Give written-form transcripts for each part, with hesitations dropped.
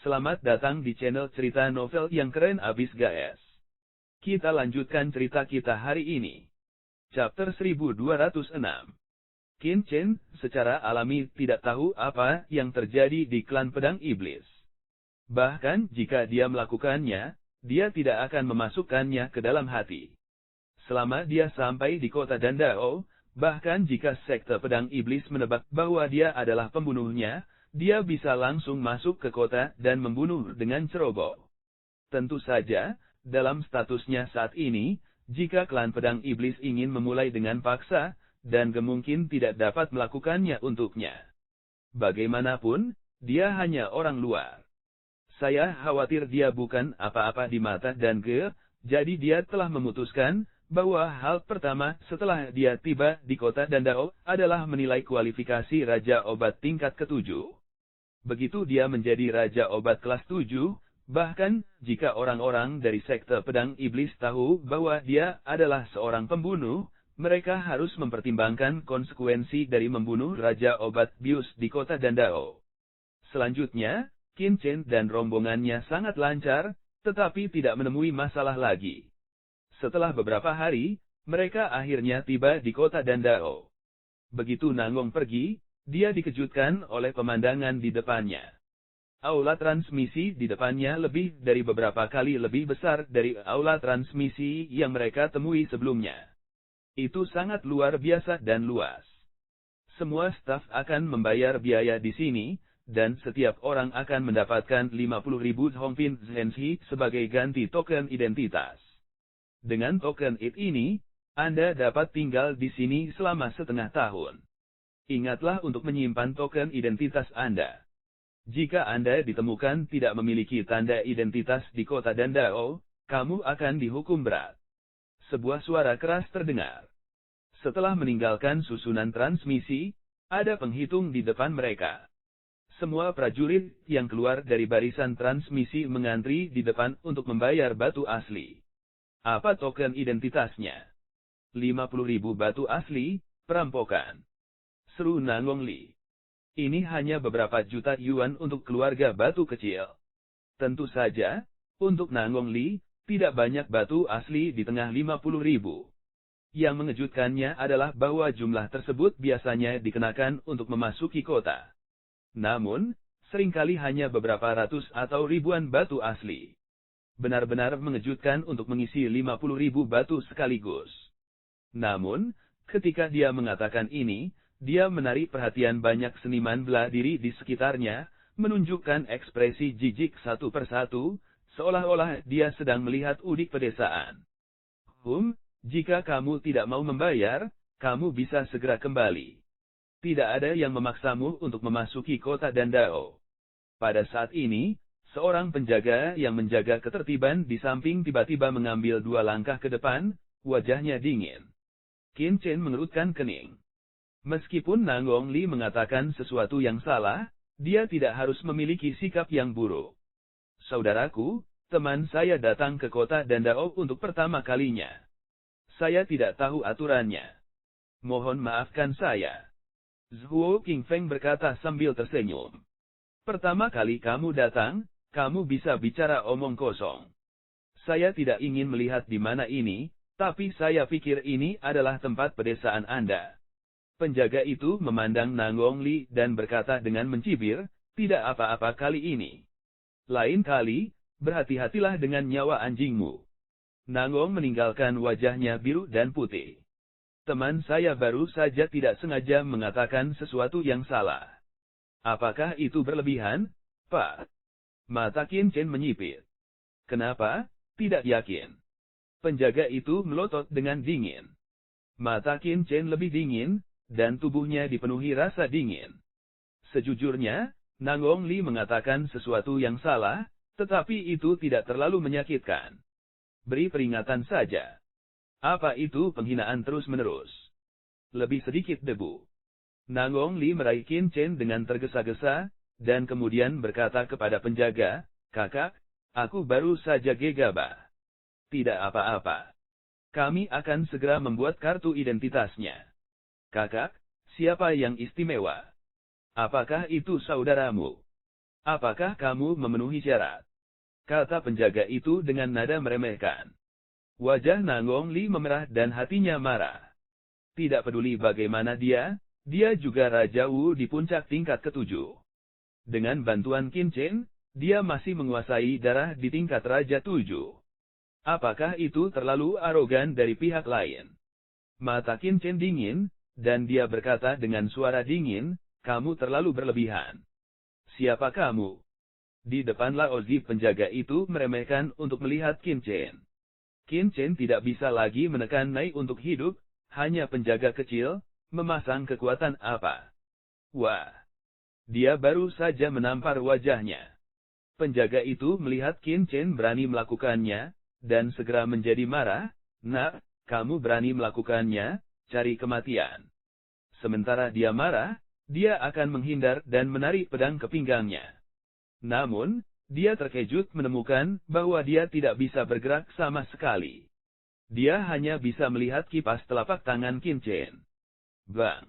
Selamat datang di channel cerita novel yang keren abis guys. Kita lanjutkan cerita kita hari ini. Chapter 1206. Qin Chen secara alami tidak tahu apa yang terjadi di klan pedang iblis. Bahkan jika dia melakukannya, dia tidak akan memasukkannya ke dalam hati. Selama dia sampai di kota Dandao, bahkan jika sekte pedang iblis menebak bahwa dia adalah pembunuhnya, dia bisa langsung masuk ke kota dan membunuh dengan ceroboh. Tentu saja, dalam statusnya saat ini, jika klan pedang iblis ingin memulai dengan paksa, dan mungkin tidak dapat melakukannya untuknya. Bagaimanapun, dia hanya orang luar. Saya khawatir dia bukan apa-apa di mata dan jadi dia telah memutuskan bahwa hal pertama setelah dia tiba di kota Dandao adalah menilai kualifikasi Raja Obat tingkat ke-7. Begitu dia menjadi Raja Obat kelas 7, bahkan jika orang-orang dari sekte pedang iblis tahu bahwa dia adalah seorang pembunuh, mereka harus mempertimbangkan konsekuensi dari membunuh Raja Obat bius di kota Dandao. Selanjutnya, Qin Chen dan rombongannya sangat lancar, tetapi tidak menemui masalah lagi. Setelah beberapa hari, mereka akhirnya tiba di kota Dandao. Begitu Nangong pergi, dia dikejutkan oleh pemandangan di depannya. Aula transmisi di depannya lebih dari beberapa kali lebih besar dari aula transmisi yang mereka temui sebelumnya. Itu sangat luar biasa dan luas. Semua staf akan membayar biaya di sini, dan setiap orang akan mendapatkan 50.000 Hongpin Zenshi sebagai ganti token identitas. Dengan token IT ini, Anda dapat tinggal di sini selama setengah tahun. Ingatlah untuk menyimpan token identitas Anda. Jika Anda ditemukan tidak memiliki tanda identitas di kota Dandao, kamu akan dihukum berat. Sebuah suara keras terdengar. Setelah meninggalkan susunan transmisi, ada penghitung di depan mereka. Semua prajurit yang keluar dari barisan transmisi mengantri di depan untuk membayar batu asli. Apa token identitasnya? 50.000 batu asli, perampokan. Seru Nangong Li. Ini hanya beberapa juta yuan untuk keluarga batu kecil. Tentu saja, untuk Nangong Li, tidak banyak batu asli di tengah 50.000. Yang mengejutkannya adalah bahwa jumlah tersebut biasanya dikenakan untuk memasuki kota. Namun, seringkali hanya beberapa ratus atau ribuan batu asli. Benar-benar mengejutkan untuk mengisi 50.000 batu sekaligus. Namun, ketika dia mengatakan ini, dia menarik perhatian banyak seniman bela diri di sekitarnya, menunjukkan ekspresi jijik satu persatu, seolah-olah dia sedang melihat udik pedesaan. Jika kamu tidak mau membayar, kamu bisa segera kembali. Tidak ada yang memaksamu untuk memasuki kota Dandao. Pada saat ini, seorang penjaga yang menjaga ketertiban di samping tiba-tiba mengambil 2 langkah ke depan, wajahnya dingin. Qin Chen mengerutkan kening. Meskipun Nangong Li mengatakan sesuatu yang salah, dia tidak harus memiliki sikap yang buruk. Saudaraku, teman saya datang ke kota Dandao untuk pertama kalinya. Saya tidak tahu aturannya. Mohon maafkan saya. Zhuo Qingfeng berkata sambil tersenyum. Pertama kali kamu datang, kamu bisa bicara omong kosong. Saya tidak ingin melihat di mana ini, tapi saya pikir ini adalah tempat pedesaan Anda. Penjaga itu memandang Nangong Li dan berkata dengan mencibir, tidak apa-apa kali ini. Lain kali, berhati-hatilah dengan nyawa anjingmu. Nangong meninggalkan wajahnya biru dan putih. Teman saya baru saja tidak sengaja mengatakan sesuatu yang salah. Apakah itu berlebihan, Pak? Mata Qin Chen menyipit. Kenapa? Tidak yakin. Penjaga itu melotot dengan dingin. Mata Qin Chen lebih dingin, dan tubuhnya dipenuhi rasa dingin. Sejujurnya, Nangong Li mengatakan sesuatu yang salah, tetapi itu tidak terlalu menyakitkan. Beri peringatan saja. Apa itu penghinaan terus-menerus? Lebih sedikit debu. Nangong Li meraih Qin Chen dengan tergesa-gesa, dan kemudian berkata kepada penjaga, Kakak, aku baru saja gegabah. Tidak apa-apa. Kami akan segera membuat kartu identitasnya. Kakak, siapa yang istimewa? Apakah itu saudaramu? Apakah kamu memenuhi syarat? Kata penjaga itu dengan nada meremehkan. Wajah Nangong Li memerah dan hatinya marah. Tidak peduli bagaimana dia juga Raja Wu di puncak tingkat ketujuh. Dengan bantuan Qin Chen, dia masih menguasai darah di tingkat Raja 7. Apakah itu terlalu arogan dari pihak lain? Mata Qin Chen dingin, dan dia berkata dengan suara dingin, kamu terlalu berlebihan. Siapa kamu? Di depan Lao Zi penjaga itu meremehkan untuk melihat Qin Chen. Qin Chen tidak bisa lagi menekan naik untuk hidup, hanya penjaga kecil, memasang kekuatan apa? Wah! Dia baru saja menampar wajahnya. Penjaga itu melihat Qin Chen berani melakukannya, dan segera menjadi marah, nak, kamu berani melakukannya, cari kematian. Sementara dia marah, dia akan menghindar dan menarik pedang ke pinggangnya. Namun, dia terkejut menemukan bahwa dia tidak bisa bergerak sama sekali. Dia hanya bisa melihat kipas telapak tangan Qin Chen. Bang!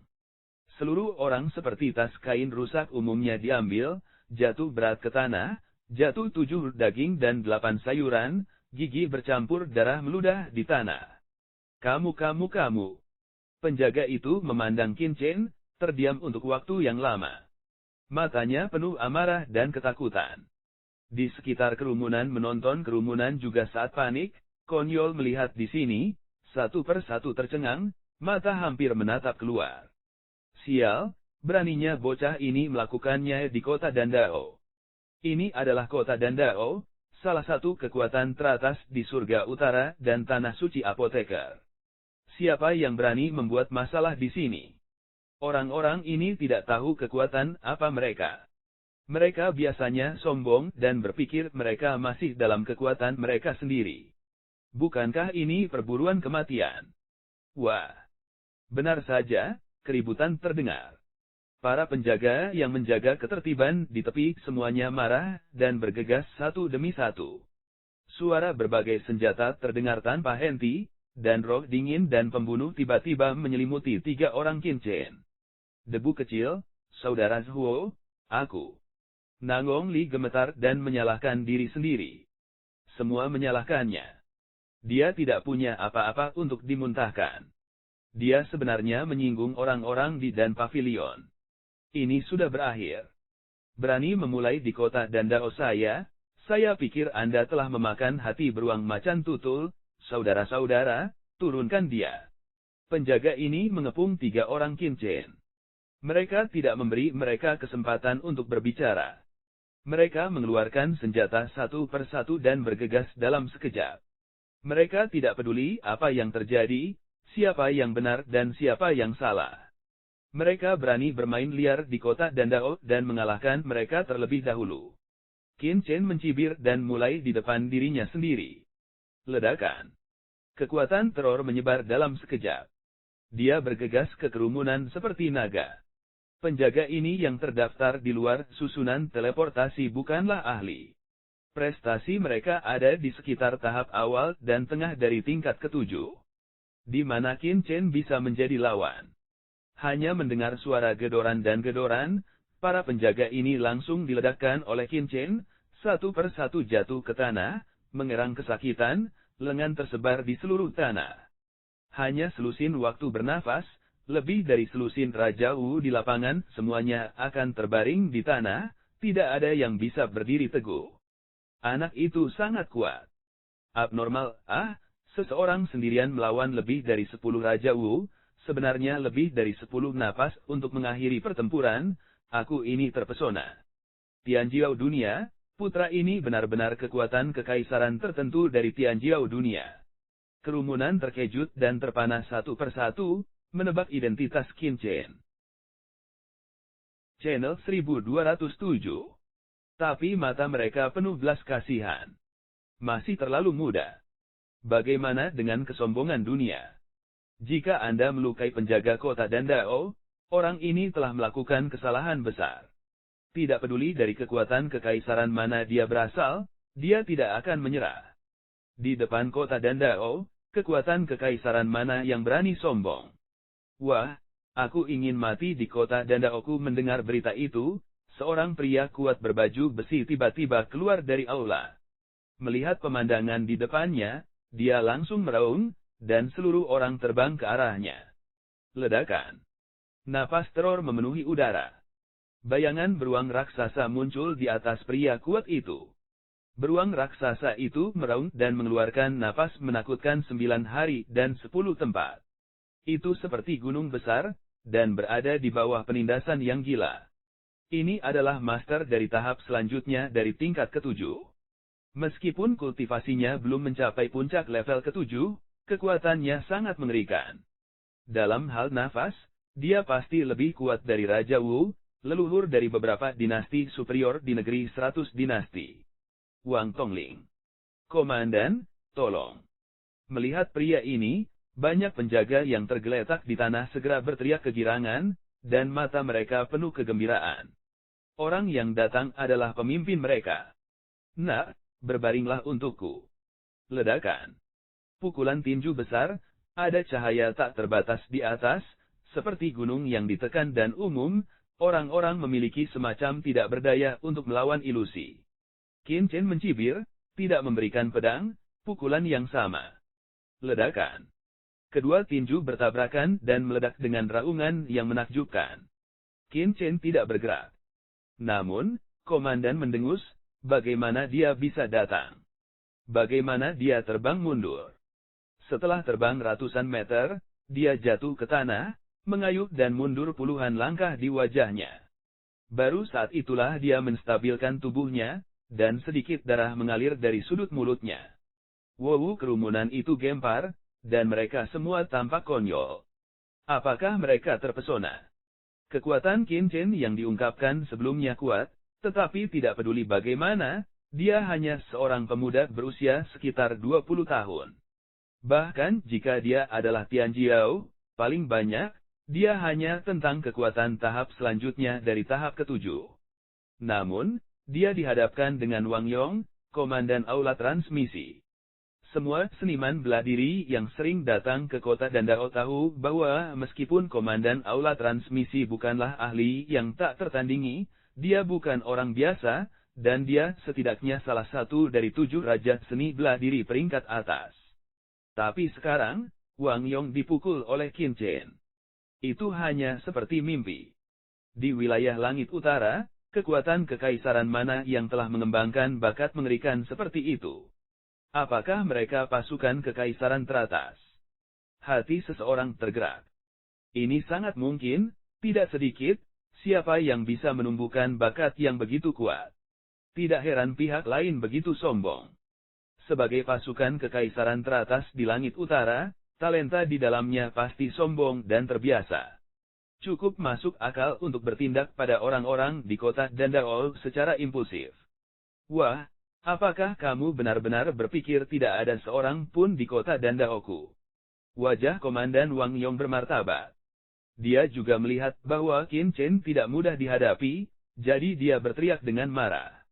Seluruh orang seperti tas kain rusak umumnya diambil, jatuh berat ke tanah, jatuh 7 daging dan 8 sayuran, gigi bercampur darah meludah di tanah. Kamu. Penjaga itu memandang Qin Chen, terdiam untuk waktu yang lama. Matanya penuh amarah dan ketakutan. Di sekitar kerumunan menonton kerumunan juga saat panik, konyol melihat di sini, satu persatu tercengang, mata hampir menatap keluar. Sial, beraninya bocah ini melakukannya di kota Dandao. Ini adalah kota Dandao, salah satu kekuatan teratas di surga utara dan tanah suci apoteker. Siapa yang berani membuat masalah di sini? Orang-orang ini tidak tahu kekuatan apa mereka. Mereka biasanya sombong dan berpikir mereka masih dalam kekuatan mereka sendiri. Bukankah ini perburuan kematian? Wah! Benar saja, keributan terdengar. Para penjaga yang menjaga ketertiban di tepi semuanya marah dan bergegas satu demi satu. Suara berbagai senjata terdengar tanpa henti, dan roh dingin dan pembunuh tiba-tiba menyelimuti 3 orang Qin Chen. Debu kecil, saudara Zhuo, aku. Nangong Li gemetar dan menyalahkan diri sendiri. Semua menyalahkannya. Dia tidak punya apa-apa untuk dimuntahkan. Dia sebenarnya menyinggung orang-orang di Dan Pavilion. Ini sudah berakhir. Berani memulai di kota Dandao saya pikir Anda telah memakan hati beruang macan tutul, saudara-saudara, turunkan dia. Penjaga ini mengepung 3 orang Qin Chen. Mereka tidak memberi mereka kesempatan untuk berbicara. Mereka mengeluarkan senjata satu persatu dan bergegas dalam sekejap. Mereka tidak peduli apa yang terjadi, siapa yang benar dan siapa yang salah. Mereka berani bermain liar di kota Dandao dan mengalahkan mereka terlebih dahulu. Qin Chen mencibir dan mulai di depan dirinya sendiri. Ledakan. Kekuatan teror menyebar dalam sekejap. Dia bergegas ke kerumunan seperti naga. Penjaga ini yang terdaftar di luar susunan teleportasi bukanlah ahli. Prestasi mereka ada di sekitar tahap awal dan tengah dari tingkat ke-7. Di mana Qin Chen bisa menjadi lawan. Hanya mendengar suara gedoran dan gedoran, para penjaga ini langsung diledakkan oleh Qin Chen, satu persatu jatuh ke tanah, mengerang kesakitan, lengan tersebar di seluruh tanah. Hanya selusin waktu bernafas, lebih dari selusin Raja Wu di lapangan, semuanya akan terbaring di tanah, tidak ada yang bisa berdiri teguh. Anak itu sangat kuat. Abnormal, seseorang sendirian melawan lebih dari 10 Raja Wu, sebenarnya lebih dari 10 napas untuk mengakhiri pertempuran, aku ini terpesona. Tianjiao dunia, putra ini benar-benar kekuatan kekaisaran tertentu dari Tianjiao dunia. Kerumunan terkejut dan terpana satu persatu, menebak identitas Qin Chen. Channel 1207. Tapi mata mereka penuh belas kasihan. Masih terlalu muda. Bagaimana dengan kesombongan dunia? Jika Anda melukai penjaga kota Dandao, orang ini telah melakukan kesalahan besar. Tidak peduli dari kekuatan kekaisaran mana dia berasal, dia tidak akan menyerah. Di depan kota Dandao, kekuatan kekaisaran mana yang berani sombong? Wah, aku ingin mati di kota Dandaoku mendengar berita itu, seorang pria kuat berbaju besi tiba-tiba keluar dari aula. Melihat pemandangan di depannya, dia langsung meraung, dan seluruh orang terbang ke arahnya. Ledakan. Napas teror memenuhi udara. Bayangan beruang raksasa muncul di atas pria kuat itu. Beruang raksasa itu meraung dan mengeluarkan napas menakutkan 9 hari dan 10 tempat. Itu seperti gunung besar, dan berada di bawah penindasan yang gila. Ini adalah master dari tahap selanjutnya dari tingkat ke-7. Meskipun kultivasinya belum mencapai puncak level ke-7, kekuatannya sangat mengerikan. Dalam hal nafas, dia pasti lebih kuat dari Raja Wu, leluhur dari beberapa dinasti superior di negeri 100 dinasti. Wang Tongling. Komandan, tolong. Melihat pria ini, banyak penjaga yang tergeletak di tanah segera berteriak kegirangan, dan mata mereka penuh kegembiraan. Orang yang datang adalah pemimpin mereka. Nak, berbaringlah untukku. Ledakan. Pukulan tinju besar, ada cahaya tak terbatas di atas, seperti gunung yang ditekan dan umum, orang-orang memiliki semacam tidak berdaya untuk melawan ilusi. Qin Chen mencibir, tidak memberikan pedang, pukulan yang sama. Ledakan. Kedua tinju bertabrakan dan meledak dengan raungan yang menakjubkan. Qin Chen tidak bergerak. Namun, komandan mendengus, bagaimana dia bisa datang? Bagaimana dia terbang mundur? Setelah terbang ratusan meter, dia jatuh ke tanah, mengayuh dan mundur puluhan langkah di wajahnya. Baru saat itulah dia menstabilkan tubuhnya, dan sedikit darah mengalir dari sudut mulutnya. Wow, kerumunan itu gempar, dan mereka semua tampak konyol. Apakah mereka terpesona? Kekuatan Qin Chen yang diungkapkan sebelumnya kuat, tetapi tidak peduli bagaimana, dia hanya seorang pemuda berusia sekitar 20 tahun. Bahkan jika dia adalah Tianjiao, paling banyak, dia hanya tentang kekuatan tahap selanjutnya dari tahap ke-7. Namun, dia dihadapkan dengan Wang Yong, komandan aula transmisi. Semua seniman bela diri yang sering datang ke kota Dandao tahu bahwa meskipun komandan aula transmisi bukanlah ahli yang tak tertandingi, dia bukan orang biasa, dan dia setidaknya salah satu dari 7 raja seni bela diri peringkat atas. Tapi sekarang, Wang Yong dipukul oleh Qin Chen. Itu hanya seperti mimpi. Di wilayah langit utara, kekuatan kekaisaran mana yang telah mengembangkan bakat mengerikan seperti itu? Apakah mereka pasukan kekaisaran teratas? Hati seseorang tergerak. Ini sangat mungkin, tidak sedikit, siapa yang bisa menumbuhkan bakat yang begitu kuat. Tidak heran pihak lain begitu sombong. Sebagai pasukan kekaisaran teratas di langit utara, talenta di dalamnya pasti sombong dan terbiasa. Cukup masuk akal untuk bertindak pada orang-orang di kota Dandao secara impulsif. Wah, apakah kamu benar-benar berpikir tidak ada seorang pun di kota Dandaoku? Wajah Komandan Wang Yong bermartabat. Dia juga melihat bahwa Qin Chen tidak mudah dihadapi, jadi dia berteriak dengan marah.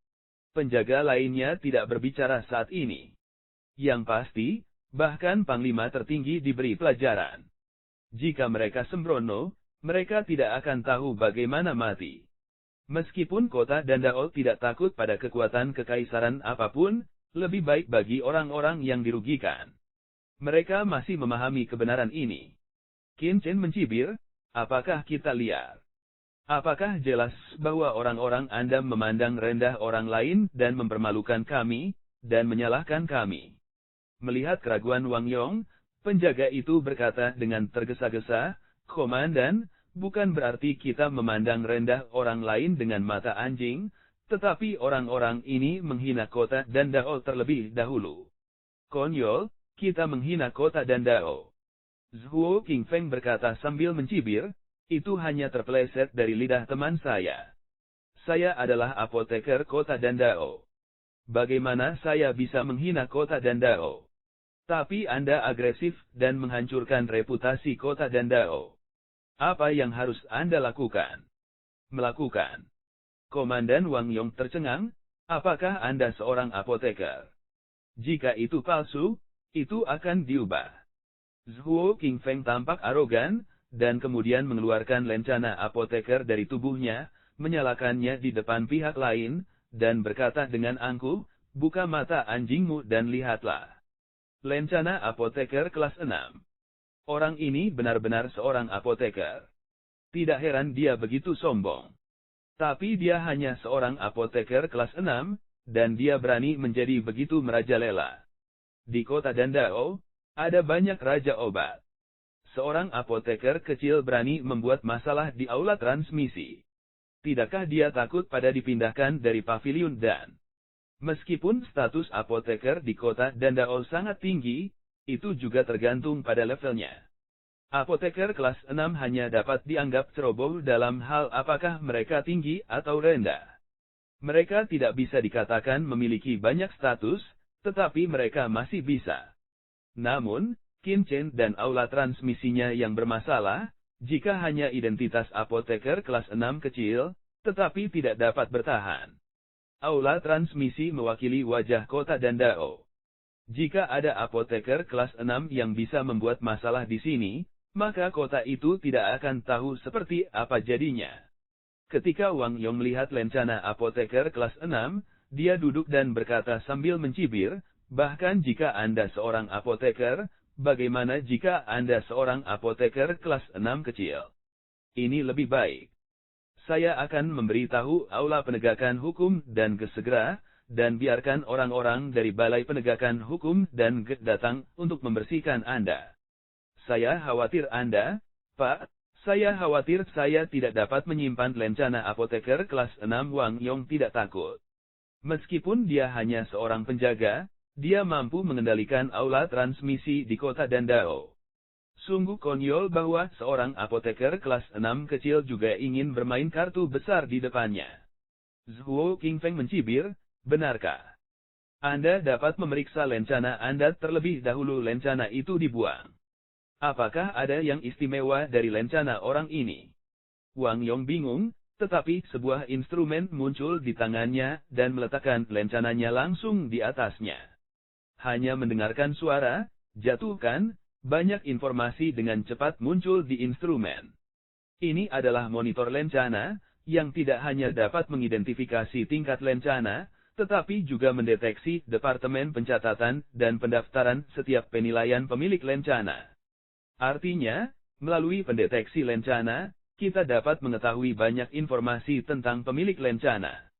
Penjaga lainnya tidak berbicara saat ini. Yang pasti, bahkan Panglima tertinggi diberi pelajaran. Jika mereka sembrono, mereka tidak akan tahu bagaimana mati. Meskipun kota Dandao tidak takut pada kekuatan kekaisaran apapun, lebih baik bagi orang-orang yang dirugikan. Mereka masih memahami kebenaran ini. Qin Chen mencibir, apakah kita liar? Apakah jelas bahwa orang-orang Anda memandang rendah orang lain dan mempermalukan kami, dan menyalahkan kami? Melihat keraguan Wang Yong, penjaga itu berkata dengan tergesa-gesa, Komandan, bukan berarti kita memandang rendah orang lain dengan mata anjing, tetapi orang-orang ini menghina kota Dandao terlebih dahulu. Konyol, kita menghina kota Dandao. Zhuo Qingfeng berkata sambil mencibir, itu hanya terpeleset dari lidah teman saya. Saya adalah apoteker kota Dandao. Bagaimana saya bisa menghina kota Dandao? Tapi Anda agresif dan menghancurkan reputasi kota Dandao. Apa yang harus Anda lakukan? Melakukan. Komandan Wang Yong tercengang, apakah Anda seorang apoteker? Jika itu palsu, itu akan diubah. Zhuo Qingfeng tampak arogan, dan kemudian mengeluarkan lencana apoteker dari tubuhnya, menyalakannya di depan pihak lain, dan berkata dengan angkuh, "Buka mata anjingmu dan lihatlah." Lencana apoteker kelas 6. Orang ini benar-benar seorang apoteker. Tidak heran dia begitu sombong. Tapi dia hanya seorang apoteker kelas 6, dan dia berani menjadi begitu merajalela. Di kota Dandao, ada banyak raja obat. Seorang apoteker kecil berani membuat masalah di aula transmisi. Tidakkah dia takut pada dipindahkan dari pavilion dan... Meskipun status apoteker di kota Dandao sangat tinggi, itu juga tergantung pada levelnya. Apoteker kelas 6 hanya dapat dianggap ceroboh dalam hal apakah mereka tinggi atau rendah. Mereka tidak bisa dikatakan memiliki banyak status, tetapi mereka masih bisa. Namun, Qin Chen dan aula transmisinya yang bermasalah, jika hanya identitas apoteker kelas 6 kecil, tetapi tidak dapat bertahan. Aula transmisi mewakili wajah kota Dandao. Jika ada apoteker kelas 6 yang bisa membuat masalah di sini, maka kota itu tidak akan tahu seperti apa jadinya. Ketika Wang Yong melihat lencana apoteker kelas 6, dia duduk dan berkata sambil mencibir, "Bahkan jika Anda seorang apoteker, bagaimana jika Anda seorang apoteker kelas 6 kecil? Ini lebih baik. Saya akan memberitahu aula penegakan hukum dan segera, dan biarkan orang-orang dari Balai Penegakan Hukum dan datang untuk membersihkan Anda. Saya khawatir Anda, Pak, saya khawatir saya tidak dapat menyimpan lencana apoteker kelas 6. Wang Yong tidak takut. Meskipun dia hanya seorang penjaga, dia mampu mengendalikan aula transmisi di kota Dandao. Sungguh konyol bahwa seorang apoteker kelas 6 kecil juga ingin bermain kartu besar di depannya. Zhuo Qingfeng mencibir, "Benarkah? Anda dapat memeriksa lencana Anda terlebih dahulu lencana itu dibuang. Apakah ada yang istimewa dari lencana orang ini?" Wang Yong bingung, tetapi sebuah instrumen muncul di tangannya dan meletakkan lencananya langsung di atasnya. Hanya mendengarkan suara, "Jatuhkan," banyak informasi dengan cepat muncul di instrumen. Ini adalah monitor lencana, yang tidak hanya dapat mengidentifikasi tingkat lencana, tetapi juga mendeteksi departemen pencatatan dan pendaftaran setiap penilaian pemilik lencana. Artinya, melalui pendeteksi lencana, kita dapat mengetahui banyak informasi tentang pemilik lencana.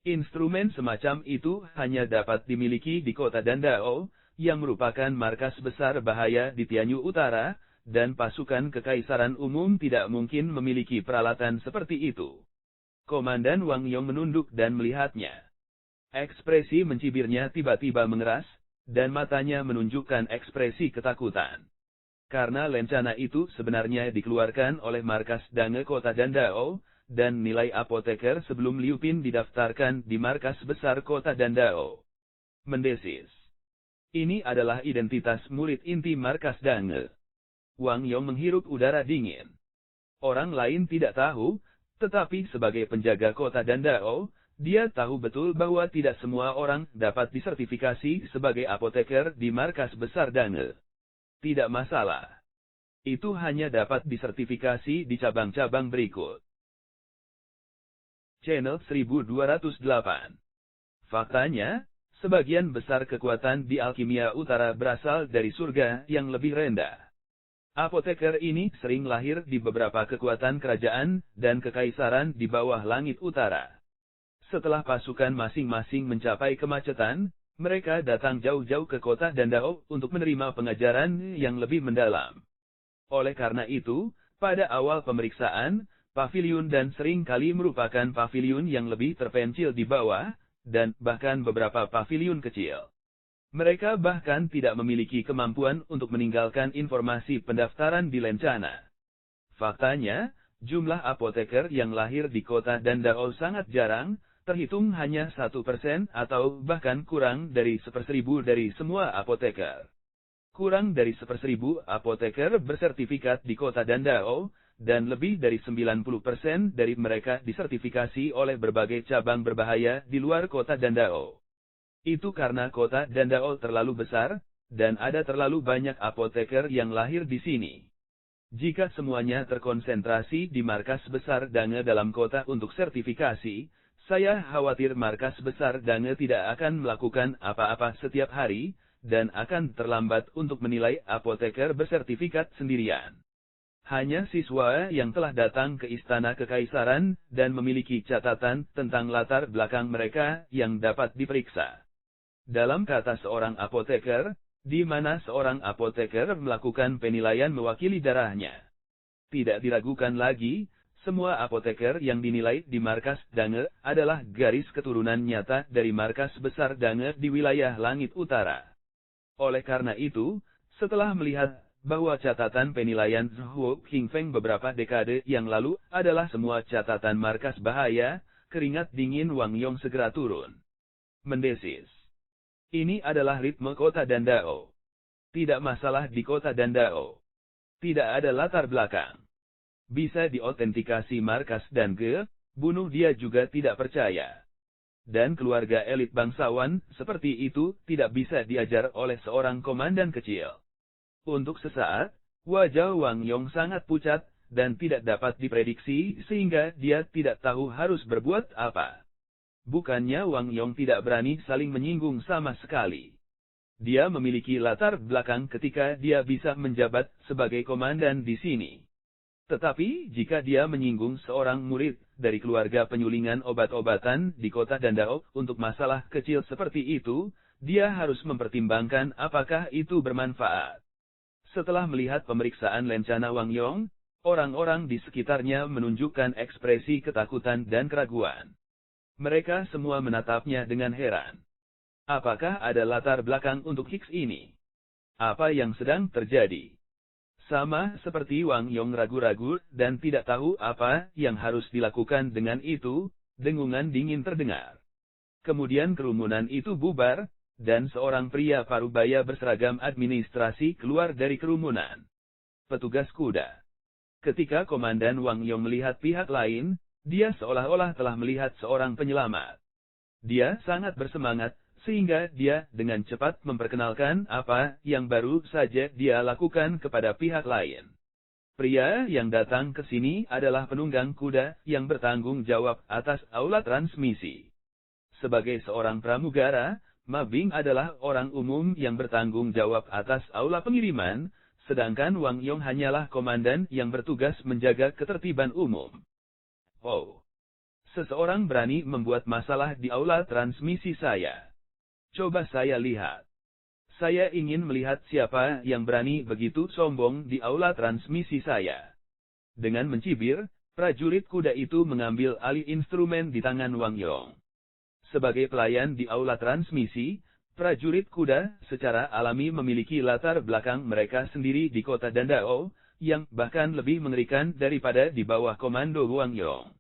Instrumen semacam itu hanya dapat dimiliki di kota Dandao, yang merupakan markas besar bahaya di Tianyu Utara, dan pasukan kekaisaran umum tidak mungkin memiliki peralatan seperti itu. Komandan Wang Yong menunduk dan melihatnya. Ekspresi mencibirnya tiba-tiba mengeras, dan matanya menunjukkan ekspresi ketakutan. Karena lencana itu sebenarnya dikeluarkan oleh markas Dange kota Dandao, dan nilai apoteker sebelum Liu Pin didaftarkan di markas besar kota Dandao. Mendesis. Ini adalah identitas murid inti markas Dange. Wang Yong menghirup udara dingin. Orang lain tidak tahu, tetapi sebagai penjaga kota Dandao, dia tahu betul bahwa tidak semua orang dapat disertifikasi sebagai apoteker di markas besar Dange. Tidak masalah. Itu hanya dapat disertifikasi di cabang-cabang berikut. Channel 1208. Faktanya, sebagian besar kekuatan di alkimia utara berasal dari surga yang lebih rendah. Apoteker ini sering lahir di beberapa kekuatan kerajaan dan kekaisaran di bawah langit utara. Setelah pasukan masing-masing mencapai kemacetan, mereka datang jauh-jauh ke kota Dandao untuk menerima pengajaran yang lebih mendalam. Oleh karena itu, pada awal pemeriksaan, pavilion dan sering kali merupakan pavilion yang lebih terpencil di bawah, dan bahkan beberapa pavilion kecil. Mereka bahkan tidak memiliki kemampuan untuk meninggalkan informasi pendaftaran di lencana. Faktanya, jumlah apoteker yang lahir di kota Dandao sangat jarang, terhitung hanya 1% atau bahkan kurang dari 1/1000 dari semua apoteker. Kurang dari 1/1000 apoteker bersertifikat di kota Dandao, dan lebih dari 90% dari mereka disertifikasi oleh berbagai cabang berbahaya di luar kota Dandao. Itu karena kota Dandao terlalu besar, dan ada terlalu banyak apoteker yang lahir di sini. Jika semuanya terkonsentrasi di markas besar Dange dalam kota untuk sertifikasi, saya khawatir markas besar Dange tidak akan melakukan apa-apa setiap hari, dan akan terlambat untuk menilai apoteker bersertifikat sendirian. Hanya siswa yang telah datang ke istana kekaisaran dan memiliki catatan tentang latar belakang mereka yang dapat diperiksa. Dalam kata seorang apoteker, di mana seorang apoteker melakukan penilaian mewakili darahnya. Tidak diragukan lagi, semua apoteker yang dinilai di markas Dange adalah garis keturunan nyata dari markas besar Dange di wilayah Langit Utara. Oleh karena itu, setelah melihat bahwa catatan penilaian Zhuo Qingfeng beberapa dekade yang lalu adalah semua catatan markas bahaya, keringat dingin Wang Yong segera turun. Mendesis. Ini adalah ritme kota Dandao. Tidak masalah di kota Dandao. Tidak ada latar belakang. Bisa diautentikasi markas dan bunuh dia juga tidak percaya. Dan keluarga elit bangsawan seperti itu tidak bisa diajar oleh seorang komandan kecil. Untuk sesaat, wajah Wang Yong sangat pucat, dan tidak dapat diprediksi sehingga dia tidak tahu harus berbuat apa. Bukannya Wang Yong tidak berani saling menyinggung sama sekali. Dia memiliki latar belakang ketika dia bisa menjabat sebagai komandan di sini. Tetapi jika dia menyinggung seorang murid dari keluarga penyulingan obat-obatan di kota Dandao untuk masalah kecil seperti itu, dia harus mempertimbangkan apakah itu bermanfaat. Setelah melihat pemeriksaan lencana Wang Yong, orang-orang di sekitarnya menunjukkan ekspresi ketakutan dan keraguan. Mereka semua menatapnya dengan heran. Apakah ada latar belakang untuk Hicks ini? Apa yang sedang terjadi? Sama seperti Wang Yong ragu-ragu dan tidak tahu apa yang harus dilakukan dengan itu, dengungan dingin terdengar. Kemudian kerumunan itu bubar, dan seorang pria parubaya berseragam administrasi keluar dari kerumunan. Petugas kuda. Ketika Komandan Wang Yong melihat pihak lain, dia seolah-olah telah melihat seorang penyelamat. Dia sangat bersemangat, sehingga dia dengan cepat memperkenalkan apa yang baru saja dia lakukan kepada pihak lain. Pria yang datang ke sini adalah penunggang kuda yang bertanggung jawab atas aula transmisi. Sebagai seorang pramugara, Ma Bing adalah orang umum yang bertanggung jawab atas aula pengiriman, sedangkan Wang Yong hanyalah komandan yang bertugas menjaga ketertiban umum. Oh, seseorang berani membuat masalah di aula transmisi saya. Coba saya lihat. Saya ingin melihat siapa yang berani begitu sombong di aula transmisi saya. Dengan mencibir, prajurit kuda itu mengambil alih instrumen di tangan Wang Yong. Sebagai pelayan di aula transmisi, prajurit kuda secara alami memiliki latar belakang mereka sendiri di kota Dandao, yang bahkan lebih mengerikan daripada di bawah komando Wang Yong.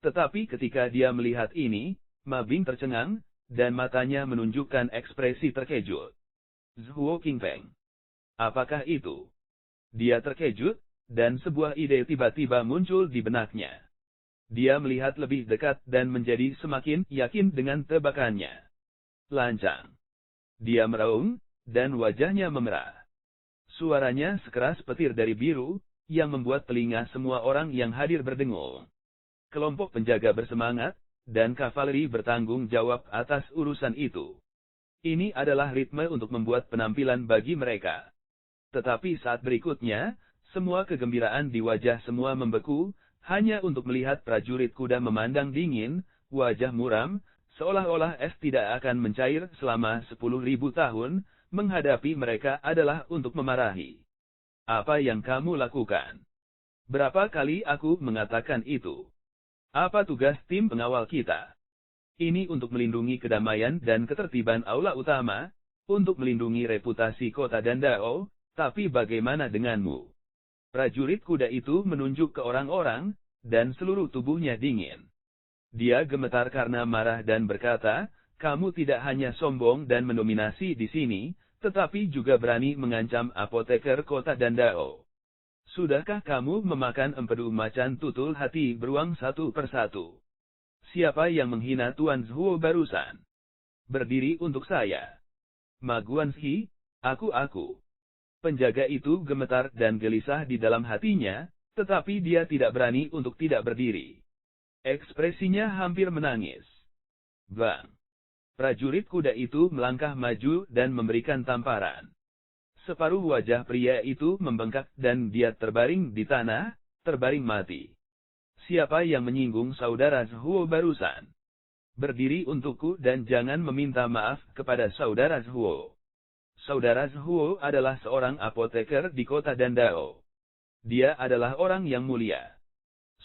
Tetapi ketika dia melihat ini, Ma Bing tercengang, dan matanya menunjukkan ekspresi terkejut. Zhuo Qingfeng. Apakah itu? Dia terkejut, dan sebuah ide tiba-tiba muncul di benaknya. Dia melihat lebih dekat dan menjadi semakin yakin dengan tebakannya. Lancang. Dia meraung, dan wajahnya memerah. Suaranya sekeras petir dari biru, yang membuat telinga semua orang yang hadir berdengung. Kelompok penjaga bersemangat, dan kavaleri bertanggung jawab atas urusan itu. Ini adalah ritme untuk membuat penampilan bagi mereka. Tetapi saat berikutnya, semua kegembiraan di wajah semua membeku, hanya untuk melihat prajurit kuda memandang dingin, wajah muram, seolah-olah es tidak akan mencair selama 10.000 tahun, menghadapi mereka adalah untuk memarahi. Apa yang kamu lakukan? Berapa kali aku mengatakan itu? Apa tugas tim pengawal kita? Ini untuk melindungi kedamaian dan ketertiban aula utama, untuk melindungi reputasi kota Dandao, tapi bagaimana denganmu? Prajurit kuda itu menunjuk ke orang-orang, dan seluruh tubuhnya dingin. Dia gemetar karena marah dan berkata, kamu tidak hanya sombong dan mendominasi di sini, tetapi juga berani mengancam apoteker kota Dandao. Sudahkah kamu memakan empedu macan tutul hati beruang satu persatu? Siapa yang menghina Tuan Zhuo barusan? Berdiri untuk saya. Ma Guanxi, aku. Penjaga itu gemetar dan gelisah di dalam hatinya, tetapi dia tidak berani untuk tidak berdiri. Ekspresinya hampir menangis. Bang! Prajurit kuda itu melangkah maju dan memberikan tamparan. Separuh wajah pria itu membengkak dan dia terbaring di tanah, terbaring mati. Siapa yang menyinggung saudara Zhuo barusan? Berdiri untukku dan jangan meminta maaf kepada saudara Zhuo. Saudara Zhuo adalah seorang apoteker di kota Dandao. Dia adalah orang yang mulia.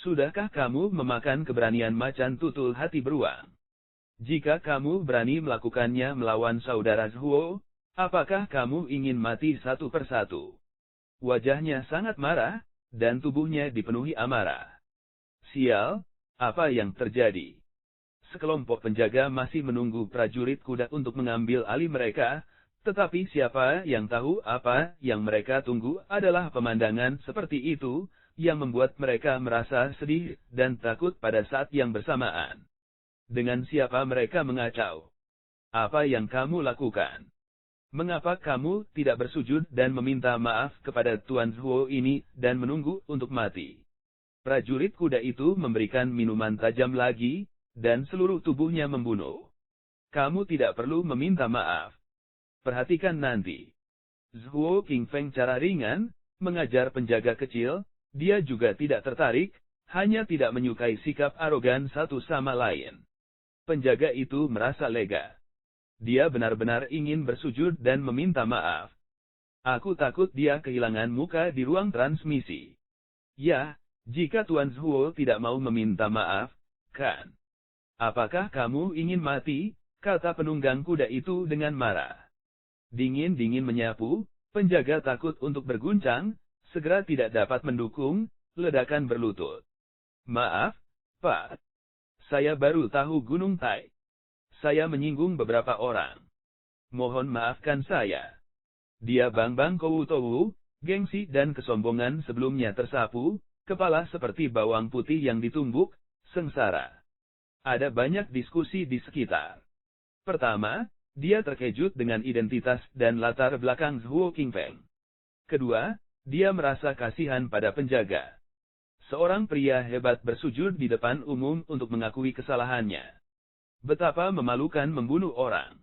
Sudahkah kamu memakan keberanian macan tutul hati beruang? Jika kamu berani melakukannya melawan saudara Zhuo, apakah kamu ingin mati satu persatu? Wajahnya sangat marah, dan tubuhnya dipenuhi amarah. Sial, apa yang terjadi? Sekelompok penjaga masih menunggu prajurit kuda untuk mengambil alih mereka, tetapi siapa yang tahu apa yang mereka tunggu adalah pemandangan seperti itu, yang membuat mereka merasa sedih dan takut pada saat yang bersamaan. Dengan siapa mereka mengacau? Apa yang kamu lakukan? Mengapa kamu tidak bersujud dan meminta maaf kepada Tuan Zhuo ini dan menunggu untuk mati? Prajurit kuda itu memberikan minuman tajam lagi, dan seluruh tubuhnya membunuh. Kamu tidak perlu meminta maaf. Perhatikan nanti. Zhuo Qingfeng cara ringan, mengajar penjaga kecil, dia juga tidak tertarik, hanya tidak menyukai sikap arogan satu sama lain. Penjaga itu merasa lega. Dia benar-benar ingin bersujud dan meminta maaf. Aku takut dia kehilangan muka di ruang transmisi. Ya, jika Tuan Zhuo tidak mau meminta maaf, kan? Apakah kamu ingin mati? Kata penunggang kuda itu dengan marah. Dingin-dingin menyapu, penjaga takut untuk berguncang, segera tidak dapat mendukung, ledakan berlutut. Maaf, Pak. Saya baru tahu Gunung Tai. Saya menyinggung beberapa orang. Mohon maafkan saya. Dia Bang Koutowu, gengsi dan kesombongan sebelumnya tersapu, kepala seperti bawang putih yang ditumbuk, sengsara. Ada banyak diskusi di sekitar. Pertama, dia terkejut dengan identitas dan latar belakang Zhuo Qingfeng. Kedua, dia merasa kasihan pada penjaga. Seorang pria hebat bersujud di depan umum untuk mengakui kesalahannya. Betapa memalukan membunuh orang.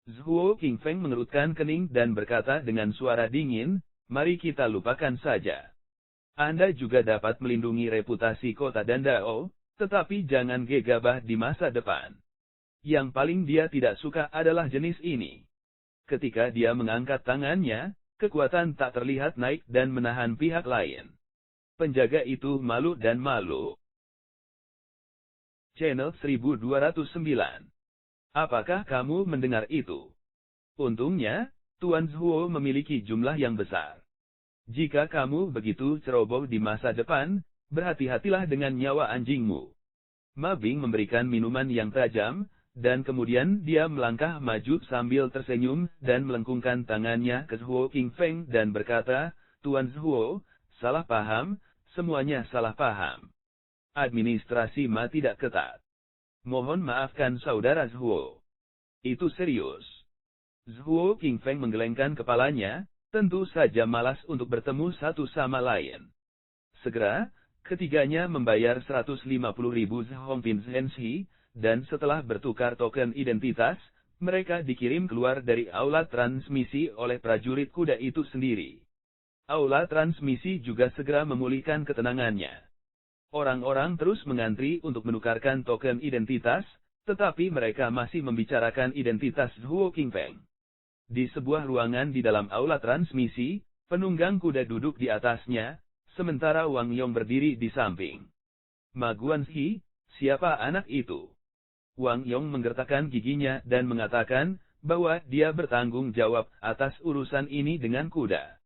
Zhuo Qingfeng mengerutkan kening dan berkata dengan suara dingin, mari kita lupakan saja. Anda juga dapat melindungi reputasi kota Dandao, tetapi jangan gegabah di masa depan. Yang paling dia tidak suka adalah jenis ini. Ketika dia mengangkat tangannya, kekuatan tak terlihat naik dan menahan pihak lain. Penjaga itu malu dan malu. Channel 1209. Apakah kamu mendengar itu? Untungnya, Tuan Zhuo memiliki jumlah yang besar. Jika kamu begitu ceroboh di masa depan, berhati-hatilah dengan nyawa anjingmu. Ma Bing memberikan minuman yang tajam, dan kemudian dia melangkah maju sambil tersenyum dan melengkungkan tangannya ke Zhuo Qingfeng dan berkata, Tuan Zhuo, salah paham, semuanya salah paham. Administrasi Ma tidak ketat. Mohon maafkan saudara Zhuo. Itu serius. Zhuo Qingfeng menggelengkan kepalanya, tentu saja malas untuk bertemu satu sama lain. Segera, ketiganya membayar 150.000 Zhongpin Zhenshi, dan setelah bertukar token identitas, mereka dikirim keluar dari aula transmisi oleh prajurit kuda itu sendiri. Aula transmisi juga segera memulihkan ketenangannya. Orang-orang terus mengantri untuk menukarkan token identitas, tetapi mereka masih membicarakan identitas Zhuo Qingfeng. Di sebuah ruangan di dalam aula transmisi, penunggang kuda duduk di atasnya, sementara Wang Yong berdiri di samping. Ma Guanxi, siapa anak itu? Wang Yong menggertakkan giginya dan mengatakan, bahwa dia bertanggung jawab atas urusan ini dengan kuda.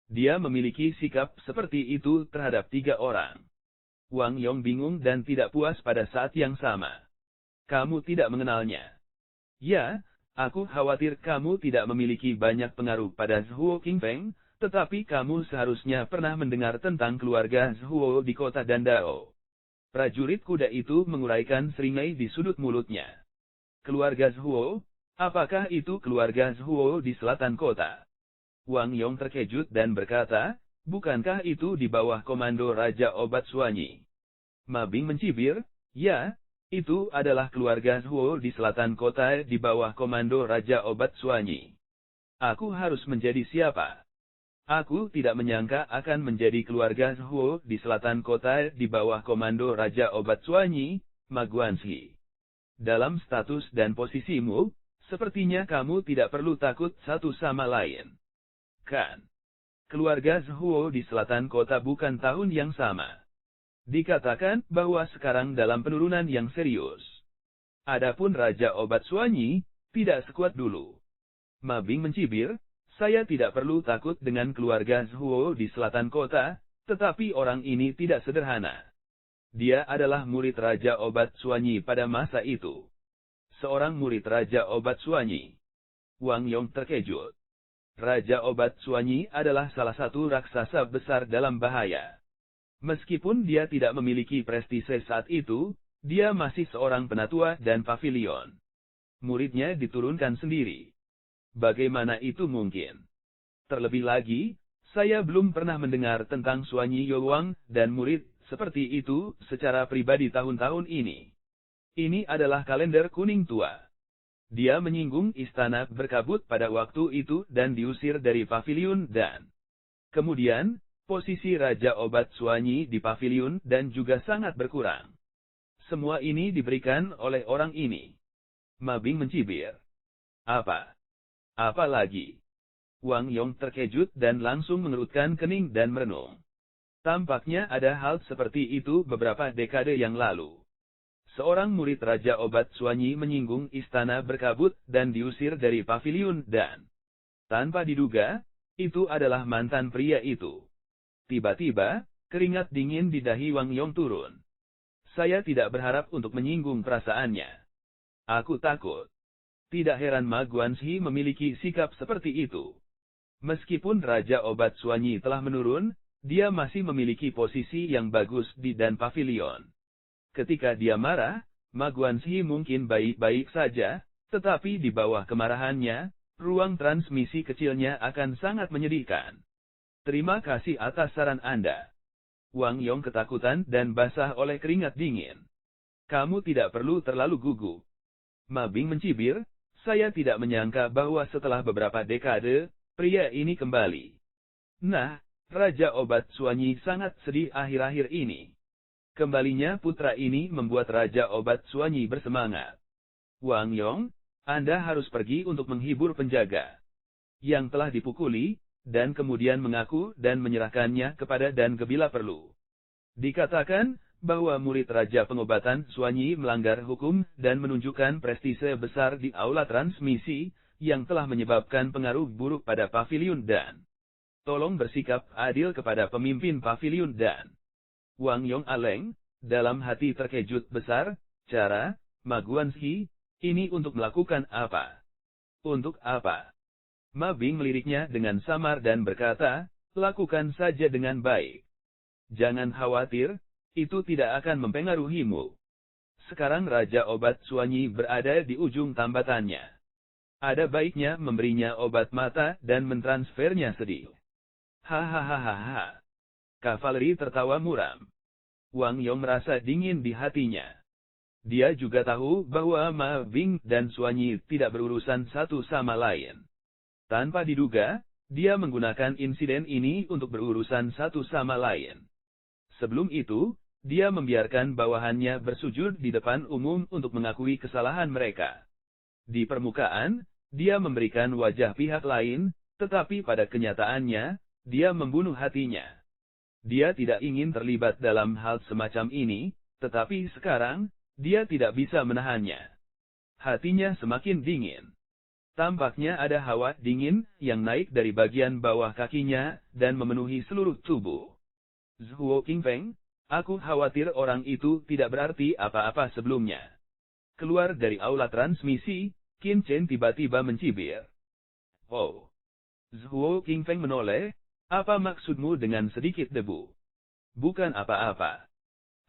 Dia memiliki sikap seperti itu terhadap 3 orang. Wang Yong bingung dan tidak puas pada saat yang sama. Kamu tidak mengenalnya. Ya, aku khawatir kamu tidak memiliki banyak pengaruh pada Zhuo Qingfeng, tetapi kamu seharusnya pernah mendengar tentang keluarga Zhuo di kota Dandao. Prajurit kuda itu menguraikan seringai di sudut mulutnya. Keluarga Zhuo? Apakah itu keluarga Zhuo di selatan kota? Wang Yong terkejut dan berkata, bukankah itu di bawah komando Raja Obat Suanyi? Ma Bing mencibir, ya, itu adalah keluarga Zhuo di selatan kota di bawah komando Raja Obat Suanyi. Aku harus menjadi siapa? Aku tidak menyangka akan menjadi keluarga Zhuo di selatan kota di bawah komando Raja Obat Suanyi, Ma Guanxi. Dalam status dan posisimu, sepertinya kamu tidak perlu takut satu sama lain. Kan? Keluarga Zhuo di selatan kota bukan tahun yang sama. Dikatakan bahwa sekarang dalam penurunan yang serius. Adapun Raja Obat Suanyi, tidak sekuat dulu. Ma Bing mencibir, saya tidak perlu takut dengan keluarga Zhuo di selatan kota, tetapi orang ini tidak sederhana. Dia adalah murid Raja Obat Suanyi pada masa itu. Seorang murid Raja Obat Suanyi. Wang Yong terkejut. Raja Obat Suanyi adalah salah satu raksasa besar dalam bahaya. Meskipun dia tidak memiliki prestise saat itu, dia masih seorang penatua dan pavilion. Muridnya diturunkan sendiri. Bagaimana itu mungkin? Terlebih lagi, saya belum pernah mendengar tentang Suanyi Youwang dan murid seperti itu secara pribadi tahun-tahun ini. Ini adalah kalender kuning tua. Dia menyinggung istana berkabut pada waktu itu dan diusir dari pavilion dan kemudian, posisi Raja Obat Suanyi di pavilion dan juga sangat berkurang. Semua ini diberikan oleh orang ini. Ma Bing mencibir. Apa? Apa lagi? Wang Yong terkejut dan langsung mengerutkan kening dan merenung. Tampaknya ada hal seperti itu beberapa dekade yang lalu. Seorang murid Raja Obat Suanyi menyinggung istana berkabut dan diusir dari pavilion dan tanpa diduga, itu adalah mantan pria itu. Tiba-tiba, keringat dingin di dahi Wang Yong turun. Saya tidak berharap untuk menyinggung perasaannya. Aku takut. Tidak heran Ma Guanxi memiliki sikap seperti itu. Meskipun Raja Obat Suanyi telah menurun, dia masih memiliki posisi yang bagus di dan pavilion. Ketika dia marah, Ma Guanxi mungkin baik-baik saja, tetapi di bawah kemarahannya, ruang transmisi kecilnya akan sangat menyedihkan. Terima kasih atas saran Anda. Wang Yong ketakutan dan basah oleh keringat dingin. Kamu tidak perlu terlalu gugup. Ma Bing mencibir, saya tidak menyangka bahwa setelah beberapa dekade, pria ini kembali. Nah, Raja Obat Suanyi sangat sedih akhir-akhir ini. Kembalinya putra ini membuat Raja Obat Suanyi bersemangat. Wang Yong, Anda harus pergi untuk menghibur penjaga yang telah dipukuli, dan kemudian mengaku dan menyerahkannya kepada dan bila perlu. Dikatakan bahwa murid Raja Pengobatan Suanyi melanggar hukum dan menunjukkan prestise besar di aula transmisi, yang telah menyebabkan pengaruh buruk pada pavilion dan tolong bersikap adil kepada pemimpin pavilion dan Wang Yong aleng, dalam hati terkejut besar, cara, Ma Guanxi, ini untuk melakukan apa? Untuk apa? Ma Bing meliriknya dengan samar dan berkata, lakukan saja dengan baik. Jangan khawatir, itu tidak akan mempengaruhimu. Sekarang Raja Obat Suanyi berada di ujung tambatannya. Ada baiknya memberinya obat mata dan mentransfernya sedih. Hahaha. Kavaleri tertawa muram. Wang Yong merasa dingin di hatinya. Dia juga tahu bahwa Ma Bing dan Suanyi tidak berurusan satu sama lain. Tanpa diduga, dia menggunakan insiden ini untuk berurusan satu sama lain. Sebelum itu, dia membiarkan bawahannya bersujud di depan umum untuk mengakui kesalahan mereka. Di permukaan, dia memberikan wajah pihak lain, tetapi pada kenyataannya, dia membunuh hatinya. Dia tidak ingin terlibat dalam hal semacam ini, tetapi sekarang, dia tidak bisa menahannya. Hatinya semakin dingin. Tampaknya ada hawa dingin yang naik dari bagian bawah kakinya dan memenuhi seluruh tubuh. Zhuo Qingfeng, aku khawatir orang itu tidak berarti apa-apa sebelumnya. Keluar dari aula transmisi, Qin Chen tiba-tiba mencibir. Oh. Zhuo Qingfeng menoleh, apa maksudmu dengan sedikit debu? Bukan apa-apa.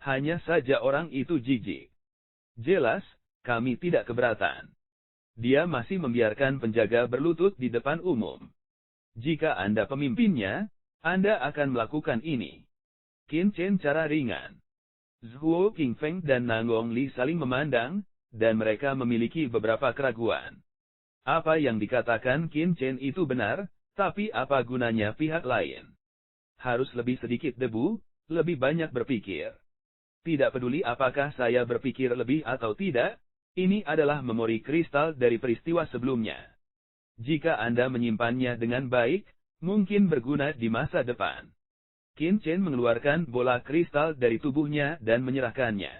Hanya saja orang itu jijik. Jelas, kami tidak keberatan. Dia masih membiarkan penjaga berlutut di depan umum. Jika Anda pemimpinnya, Anda akan melakukan ini. Qin Chen cara ringan. Zhuo Qingfeng dan Nangong Li saling memandang, dan mereka memiliki beberapa keraguan. Apa yang dikatakan Qin Chen itu benar, tapi apa gunanya pihak lain? Harus lebih sedikit debu, lebih banyak berpikir. Tidak peduli apakah saya berpikir lebih atau tidak, ini adalah memori kristal dari peristiwa sebelumnya. Jika Anda menyimpannya dengan baik, mungkin berguna di masa depan. Qin Chen mengeluarkan bola kristal dari tubuhnya dan menyerahkannya.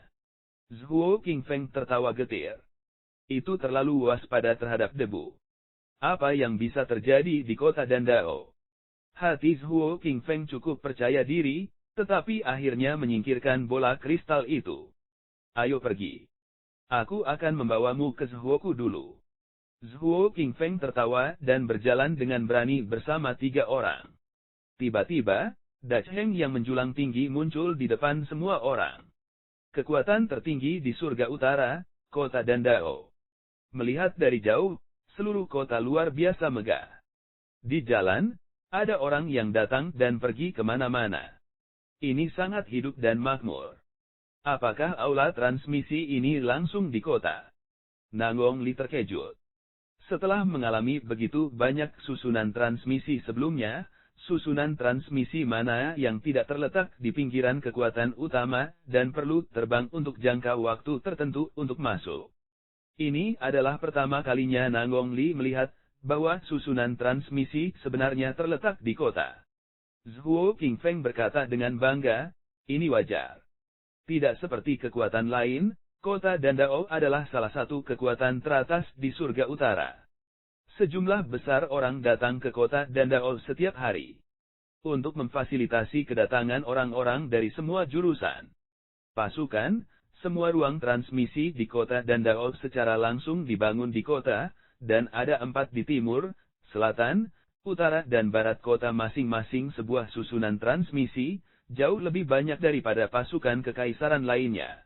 Zhuo Qingfeng tertawa getir. Itu terlalu waspada terhadap debu. Apa yang bisa terjadi di kota Dandao? Hati Zhuo Qingfeng cukup percaya diri, tetapi akhirnya menyingkirkan bola kristal itu. Ayo pergi. Aku akan membawamu ke Zhuoku dulu. Zhuo Qingfeng tertawa dan berjalan dengan berani bersama 3 orang. Tiba-tiba, Dacheng yang menjulang tinggi muncul di depan semua orang. Kekuatan tertinggi di surga utara, kota Dandao. Melihat dari jauh, seluruh kota luar biasa megah. Di jalan, ada orang yang datang dan pergi kemana-mana. Ini sangat hidup dan makmur. Apakah aula transmisi ini langsung di kota? Nangong Li terkejut. Setelah mengalami begitu banyak susunan transmisi sebelumnya, susunan transmisi mana yang tidak terletak di pinggiran kekuatan utama dan perlu terbang untuk jangka waktu tertentu untuk masuk. Ini adalah pertama kalinya Nangong Li melihat bahwa susunan transmisi sebenarnya terletak di kota. Zhuo Qingfeng berkata dengan bangga, ini wajar. Tidak seperti kekuatan lain, kota Dandao adalah salah satu kekuatan teratas di surga utara. Sejumlah besar orang datang ke kota Dandao setiap hari. Untuk memfasilitasi kedatangan orang-orang dari semua jurusan. Pasukan, semua ruang transmisi di kota Dandao secara langsung dibangun di kota, dan ada 4 di timur, selatan, utara dan barat kota masing-masing sebuah susunan transmisi, jauh lebih banyak daripada pasukan kekaisaran lainnya.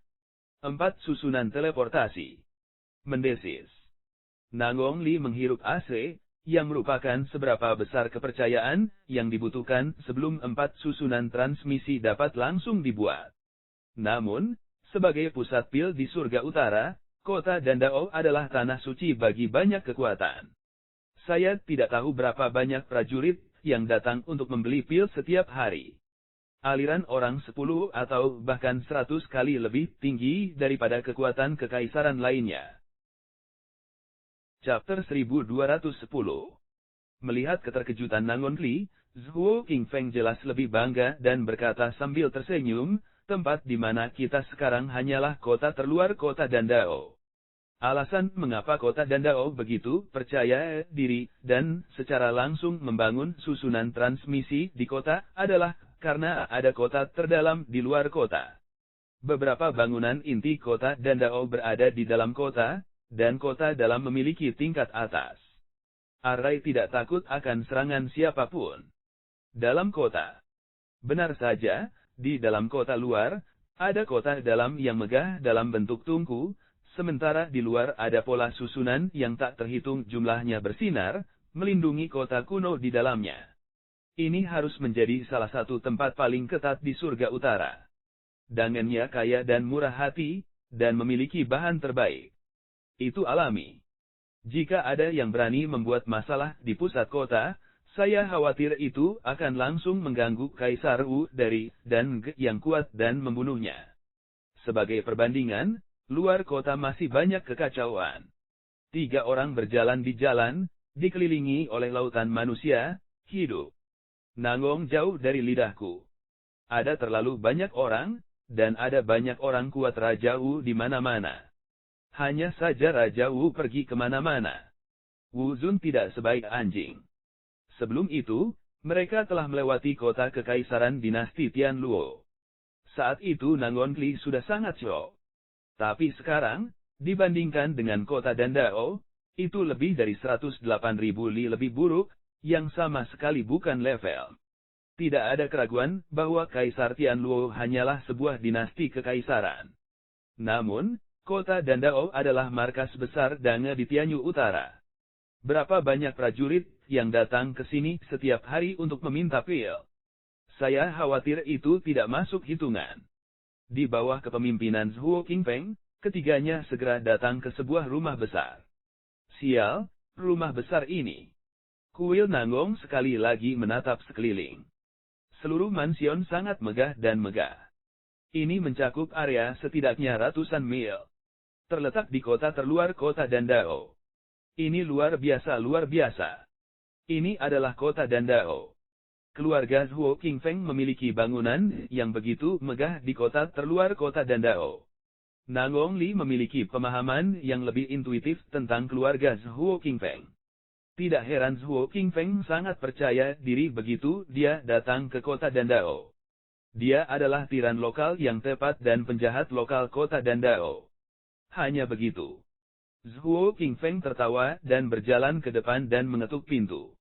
4 susunan teleportasi. Mendesis. Nangong Li menghirup AC, yang merupakan seberapa besar kepercayaan yang dibutuhkan sebelum 4 susunan transmisi dapat langsung dibuat. Namun, sebagai pusat pil di surga utara, kota Dandao adalah tanah suci bagi banyak kekuatan. Saya tidak tahu berapa banyak prajurit yang datang untuk membeli pil setiap hari. Aliran orang 10 atau bahkan 100 kali lebih tinggi daripada kekuatan kekaisaran lainnya. Chapter 1210. Melihat keterkejutan Nangong Li, Zhuo Qingfeng jelas lebih bangga dan berkata sambil tersenyum, tempat di mana kita sekarang hanyalah kota terluar kota Dandao. Alasan mengapa kota Dandao begitu percaya diri dan secara langsung membangun susunan transmisi di kota adalah karena ada kota terdalam di luar kota. Beberapa bangunan inti kota Dandao berada di dalam kota, dan kota dalam memiliki tingkat atas. Arai tidak takut akan serangan siapapun. Dalam kota. Benar saja, di dalam kota luar, ada kota dalam yang megah dalam bentuk tungku, sementara di luar ada pola susunan yang tak terhitung jumlahnya bersinar, melindungi kota kuno di dalamnya. Ini harus menjadi salah satu tempat paling ketat di surga utara. Dangannya kaya dan murah hati, dan memiliki bahan terbaik. Itu alami. Jika ada yang berani membuat masalah di pusat kota, saya khawatir itu akan langsung mengganggu Kaisar Wu dari dan yang kuat dan membunuhnya. Sebagai perbandingan, luar kota masih banyak kekacauan. 3 orang berjalan di jalan, dikelilingi oleh lautan manusia, hidup. Nangong jauh dari lidahku. Ada terlalu banyak orang, dan ada banyak orang kuat Raja Wu di mana-mana. Hanya saja Raja Wu pergi kemana-mana. Wu Zun tidak sebaik anjing. Sebelum itu, mereka telah melewati kota kekaisaran dinasti Tianluo. Saat itu Nangong Li sudah sangat syok. Tapi sekarang, dibandingkan dengan kota Dandao, itu lebih dari 108.000 li lebih buruk, yang sama sekali bukan level. Tidak ada keraguan bahwa Kaisar Tianluo hanyalah sebuah dinasti kekaisaran. Namun, kota Dandao adalah markas besar Danga di Tianyu Utara. Berapa banyak prajurit yang datang ke sini setiap hari untuk meminta pil. Saya khawatir itu tidak masuk hitungan. Di bawah kepemimpinan Zhuo Qingfeng, ketiganya segera datang ke sebuah rumah besar. Sial, rumah besar ini. Kuil Nanggong sekali lagi menatap sekeliling. Seluruh mansion sangat megah dan megah. Ini mencakup area setidaknya ratusan mil. Terletak di kota terluar kota Dandao. Ini luar biasa luar biasa. Ini adalah kota Dandao. Keluarga Zhuo Qingfeng memiliki bangunan yang begitu megah di kota terluar kota Dandao. Nanggong Li memiliki pemahaman yang lebih intuitif tentang keluarga Zhuo Qingfeng. Tidak heran Zhuo Qingfeng sangat percaya diri begitu dia datang ke kota Dandao. Dia adalah tiran lokal yang tepat dan penjahat lokal kota Dandao. Hanya begitu. Zhuo Qingfeng tertawa dan berjalan ke depan dan mengetuk pintu.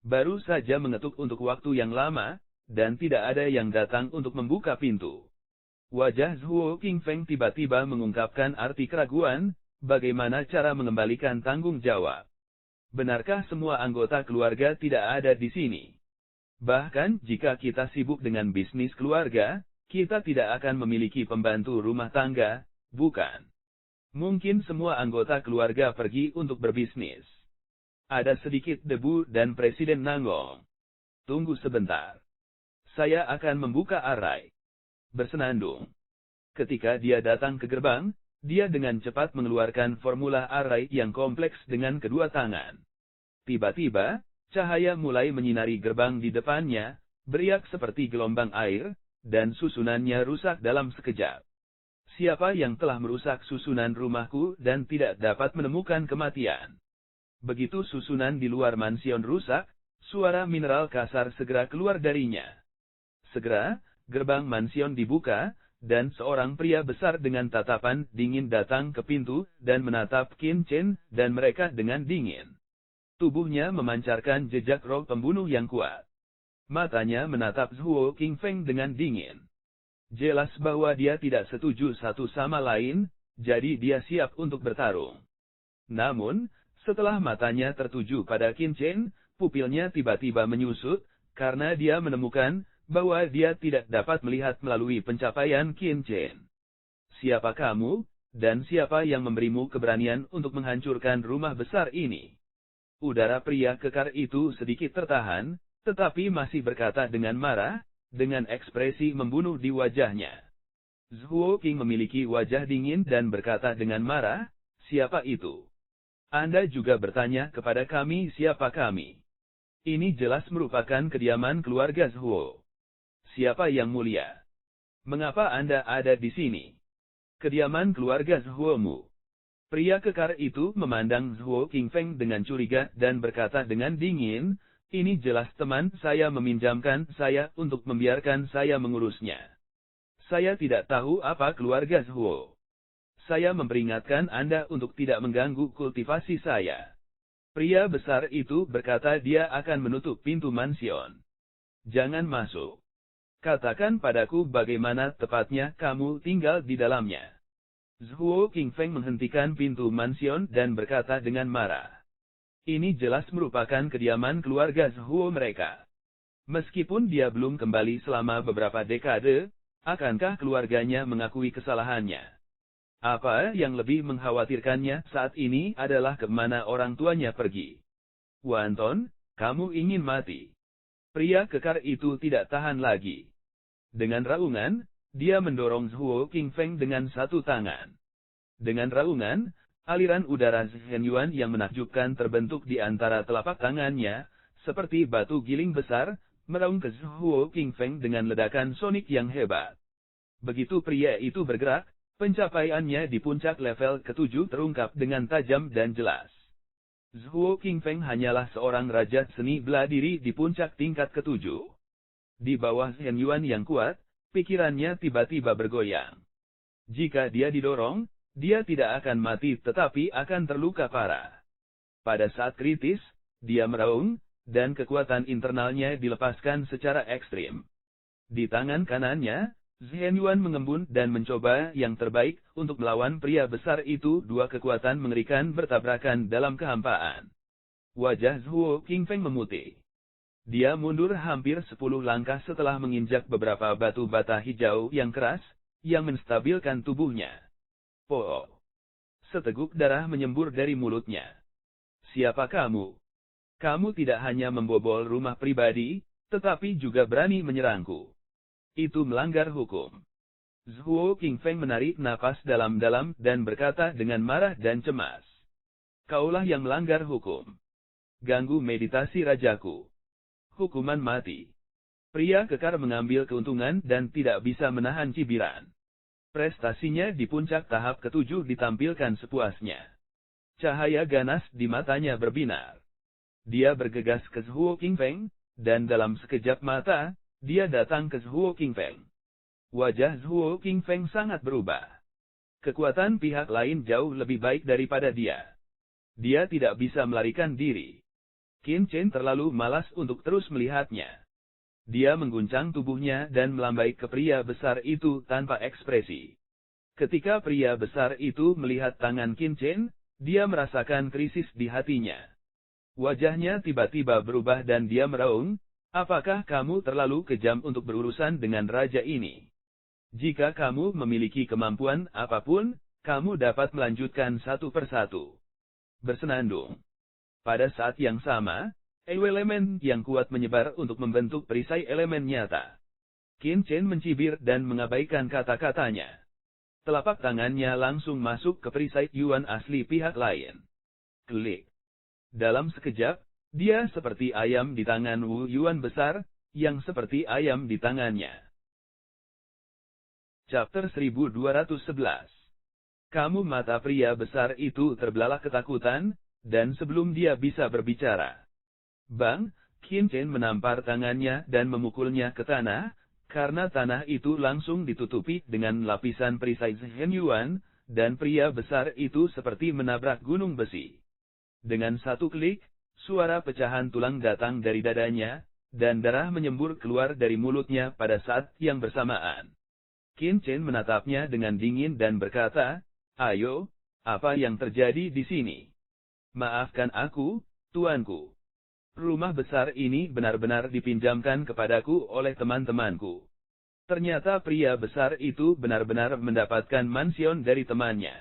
Baru saja mengetuk untuk waktu yang lama, dan tidak ada yang datang untuk membuka pintu. Wajah Zhuo Qingfeng tiba-tiba mengungkapkan arti keraguan, bagaimana cara mengembalikan tanggung jawab. Benarkah semua anggota keluarga tidak ada di sini? Bahkan jika kita sibuk dengan bisnis keluarga, kita tidak akan memiliki pembantu rumah tangga, bukan? Mungkin semua anggota keluarga pergi untuk berbisnis. Ada sedikit debu dan Presiden Nanggong. Tunggu sebentar. Saya akan membuka arai. Bersenandung. Ketika dia datang ke gerbang, dia dengan cepat mengeluarkan formula arai yang kompleks dengan kedua tangan. Tiba-tiba, cahaya mulai menyinari gerbang di depannya, beriak seperti gelombang air, dan susunannya rusak dalam sekejap. Siapa yang telah merusak susunan rumahku dan tidak dapat menemukan kematian? Begitu susunan di luar mansion rusak, suara mineral kasar segera keluar darinya. Segera, gerbang mansion dibuka, dan seorang pria besar dengan tatapan dingin datang ke pintu dan menatap Qin Chen dan mereka dengan dingin. Tubuhnya memancarkan jejak roh pembunuh yang kuat. Matanya menatap Zhuo Qingfeng dengan dingin. Jelas bahwa dia tidak setuju satu sama lain, jadi dia siap untuk bertarung. Namun, setelah matanya tertuju pada Qin Chen, pupilnya tiba-tiba menyusut, karena dia menemukan bahwa dia tidak dapat melihat melalui pencapaian Qin Chen. Siapa kamu, dan siapa yang memberimu keberanian untuk menghancurkan rumah besar ini? Udara pria kekar itu sedikit tertahan, tetapi masih berkata dengan marah, dengan ekspresi membunuh di wajahnya. Zhuo Qing memiliki wajah dingin dan berkata dengan marah, siapa itu? Anda juga bertanya kepada kami siapa kami. Ini jelas merupakan kediaman keluarga Zhuo. Siapa yang mulia? Mengapa Anda ada di sini? Kediaman keluarga Zhuo-mu. Pria kekar itu memandang Zhuo Qingfeng dengan curiga dan berkata dengan dingin, ini jelas teman saya meminjamkan saya untuk membiarkan saya mengurusnya. Saya tidak tahu apa keluarga Zhuo. Saya memperingatkan Anda untuk tidak mengganggu kultivasi saya. Pria besar itu berkata dia akan menutup pintu mansion. Jangan masuk. Katakan padaku bagaimana tepatnya kamu tinggal di dalamnya. Zhuo Qingfeng menghentikan pintu mansion dan berkata dengan marah. Ini jelas merupakan kediaman keluarga Zhuo mereka. Meskipun dia belum kembali selama beberapa dekade, akankah keluarganya mengakui kesalahannya? Apa yang lebih mengkhawatirkannya saat ini adalah kemana orang tuanya pergi. Wanton, kamu ingin mati. Pria kekar itu tidak tahan lagi. Dengan raungan, dia mendorong Zhuo Qingfeng dengan satu tangan. Dengan raungan, aliran udara Zhenyuan yang menakjubkan terbentuk di antara telapak tangannya, seperti batu giling besar, meraung ke Zhuo Qingfeng dengan ledakan sonik yang hebat. Begitu pria itu bergerak, pencapaiannya di puncak level ke-7 terungkap dengan tajam dan jelas. Zhuo Qingfeng hanyalah seorang raja seni bela diri di puncak tingkat ke-7. Di bawah Zhenyuan yang kuat, pikirannya tiba-tiba bergoyang. Jika dia didorong, dia tidak akan mati tetapi akan terluka parah. Pada saat kritis, dia meraung, dan kekuatan internalnya dilepaskan secara ekstrim. Di tangan kanannya, Zhenyuan mengembun dan mencoba yang terbaik untuk melawan pria besar itu. Dua kekuatan mengerikan bertabrakan dalam kehampaan. Wajah Zhuo Qingfeng memutih. Dia mundur hampir 10 langkah setelah menginjak beberapa batu bata hijau yang keras, yang menstabilkan tubuhnya. Po! Seteguk darah menyembur dari mulutnya. Siapa kamu? Kamu tidak hanya membobol rumah pribadi, tetapi juga berani menyerangku. Itu melanggar hukum. Zhuo Qingfeng menarik napas dalam-dalam dan berkata dengan marah dan cemas. Kaulah yang melanggar hukum. Ganggu meditasi rajaku. Hukuman mati. Pria kekar mengambil keuntungan dan tidak bisa menahan cibiran. Prestasinya di puncak tahap ketujuh ditampilkan sepuasnya. Cahaya ganas di matanya berbinar. Dia bergegas ke Zhuo Qingfeng, dan dalam sekejap mata, dia datang ke Zhuo Qingfeng. Wajah Zhuo Qingfeng sangat berubah. Kekuatan pihak lain jauh lebih baik daripada dia. Dia tidak bisa melarikan diri. Qin Chen terlalu malas untuk terus melihatnya. Dia mengguncang tubuhnya dan melambai ke pria besar itu tanpa ekspresi. Ketika pria besar itu melihat tangan Qin Chen, dia merasakan krisis di hatinya. Wajahnya tiba-tiba berubah dan dia meraung, apakah kamu terlalu kejam untuk berurusan dengan raja ini? Jika kamu memiliki kemampuan apapun, kamu dapat melanjutkan satu persatu. Bersenandung. Pada saat yang sama, elemen yang kuat menyebar untuk membentuk perisai elemen nyata. Qin Chen mencibir dan mengabaikan kata-katanya. Telapak tangannya langsung masuk ke perisai Yuan asli pihak lain. Klik. Dalam sekejap, dia seperti ayam di tangan Wu Yuan besar, yang seperti ayam di tangannya. Chapter 1211. Kamu mata pria besar itu terbelalak ketakutan, dan sebelum dia bisa berbicara, bang, Qin Chen menampar tangannya dan memukulnya ke tanah, karena tanah itu langsung ditutupi dengan lapisan perisai Zhen Yuan, dan pria besar itu seperti menabrak gunung besi. Dengan satu klik, suara pecahan tulang datang dari dadanya, dan darah menyembur keluar dari mulutnya pada saat yang bersamaan. Qin Chen menatapnya dengan dingin dan berkata, ayo, apa yang terjadi di sini? Maafkan aku, tuanku. Rumah besar ini benar-benar dipinjamkan kepadaku oleh teman-temanku. Ternyata pria besar itu benar-benar mendapatkan mansion dari temannya.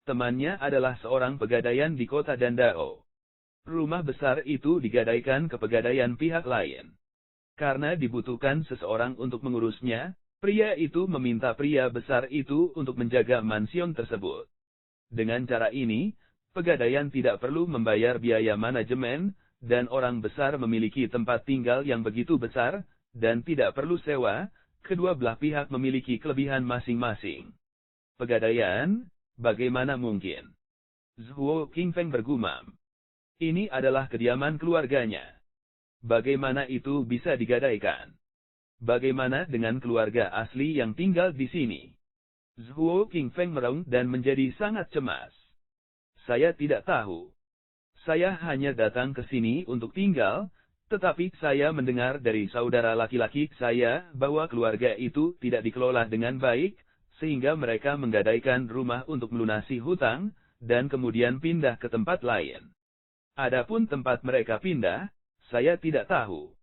Temannya adalah seorang pegadaian di kota Dandao. Rumah besar itu digadaikan ke pegadaian pihak lain. Karena dibutuhkan seseorang untuk mengurusnya, pria itu meminta pria besar itu untuk menjaga mansion tersebut. Dengan cara ini, pegadaian tidak perlu membayar biaya manajemen, dan orang besar memiliki tempat tinggal yang begitu besar, dan tidak perlu sewa, kedua belah pihak memiliki kelebihan masing-masing. Pegadaian, bagaimana mungkin? Zhuo Qingfeng bergumam. Ini adalah kediaman keluarganya. Bagaimana itu bisa digadaikan? Bagaimana dengan keluarga asli yang tinggal di sini? Zhuo Qingfeng meraung dan menjadi sangat cemas. Saya tidak tahu. Saya hanya datang ke sini untuk tinggal, tetapi saya mendengar dari saudara laki-laki saya bahwa keluarga itu tidak dikelola dengan baik, sehingga mereka menggadaikan rumah untuk melunasi hutang, dan kemudian pindah ke tempat lain. Adapun tempat mereka pindah, saya tidak tahu.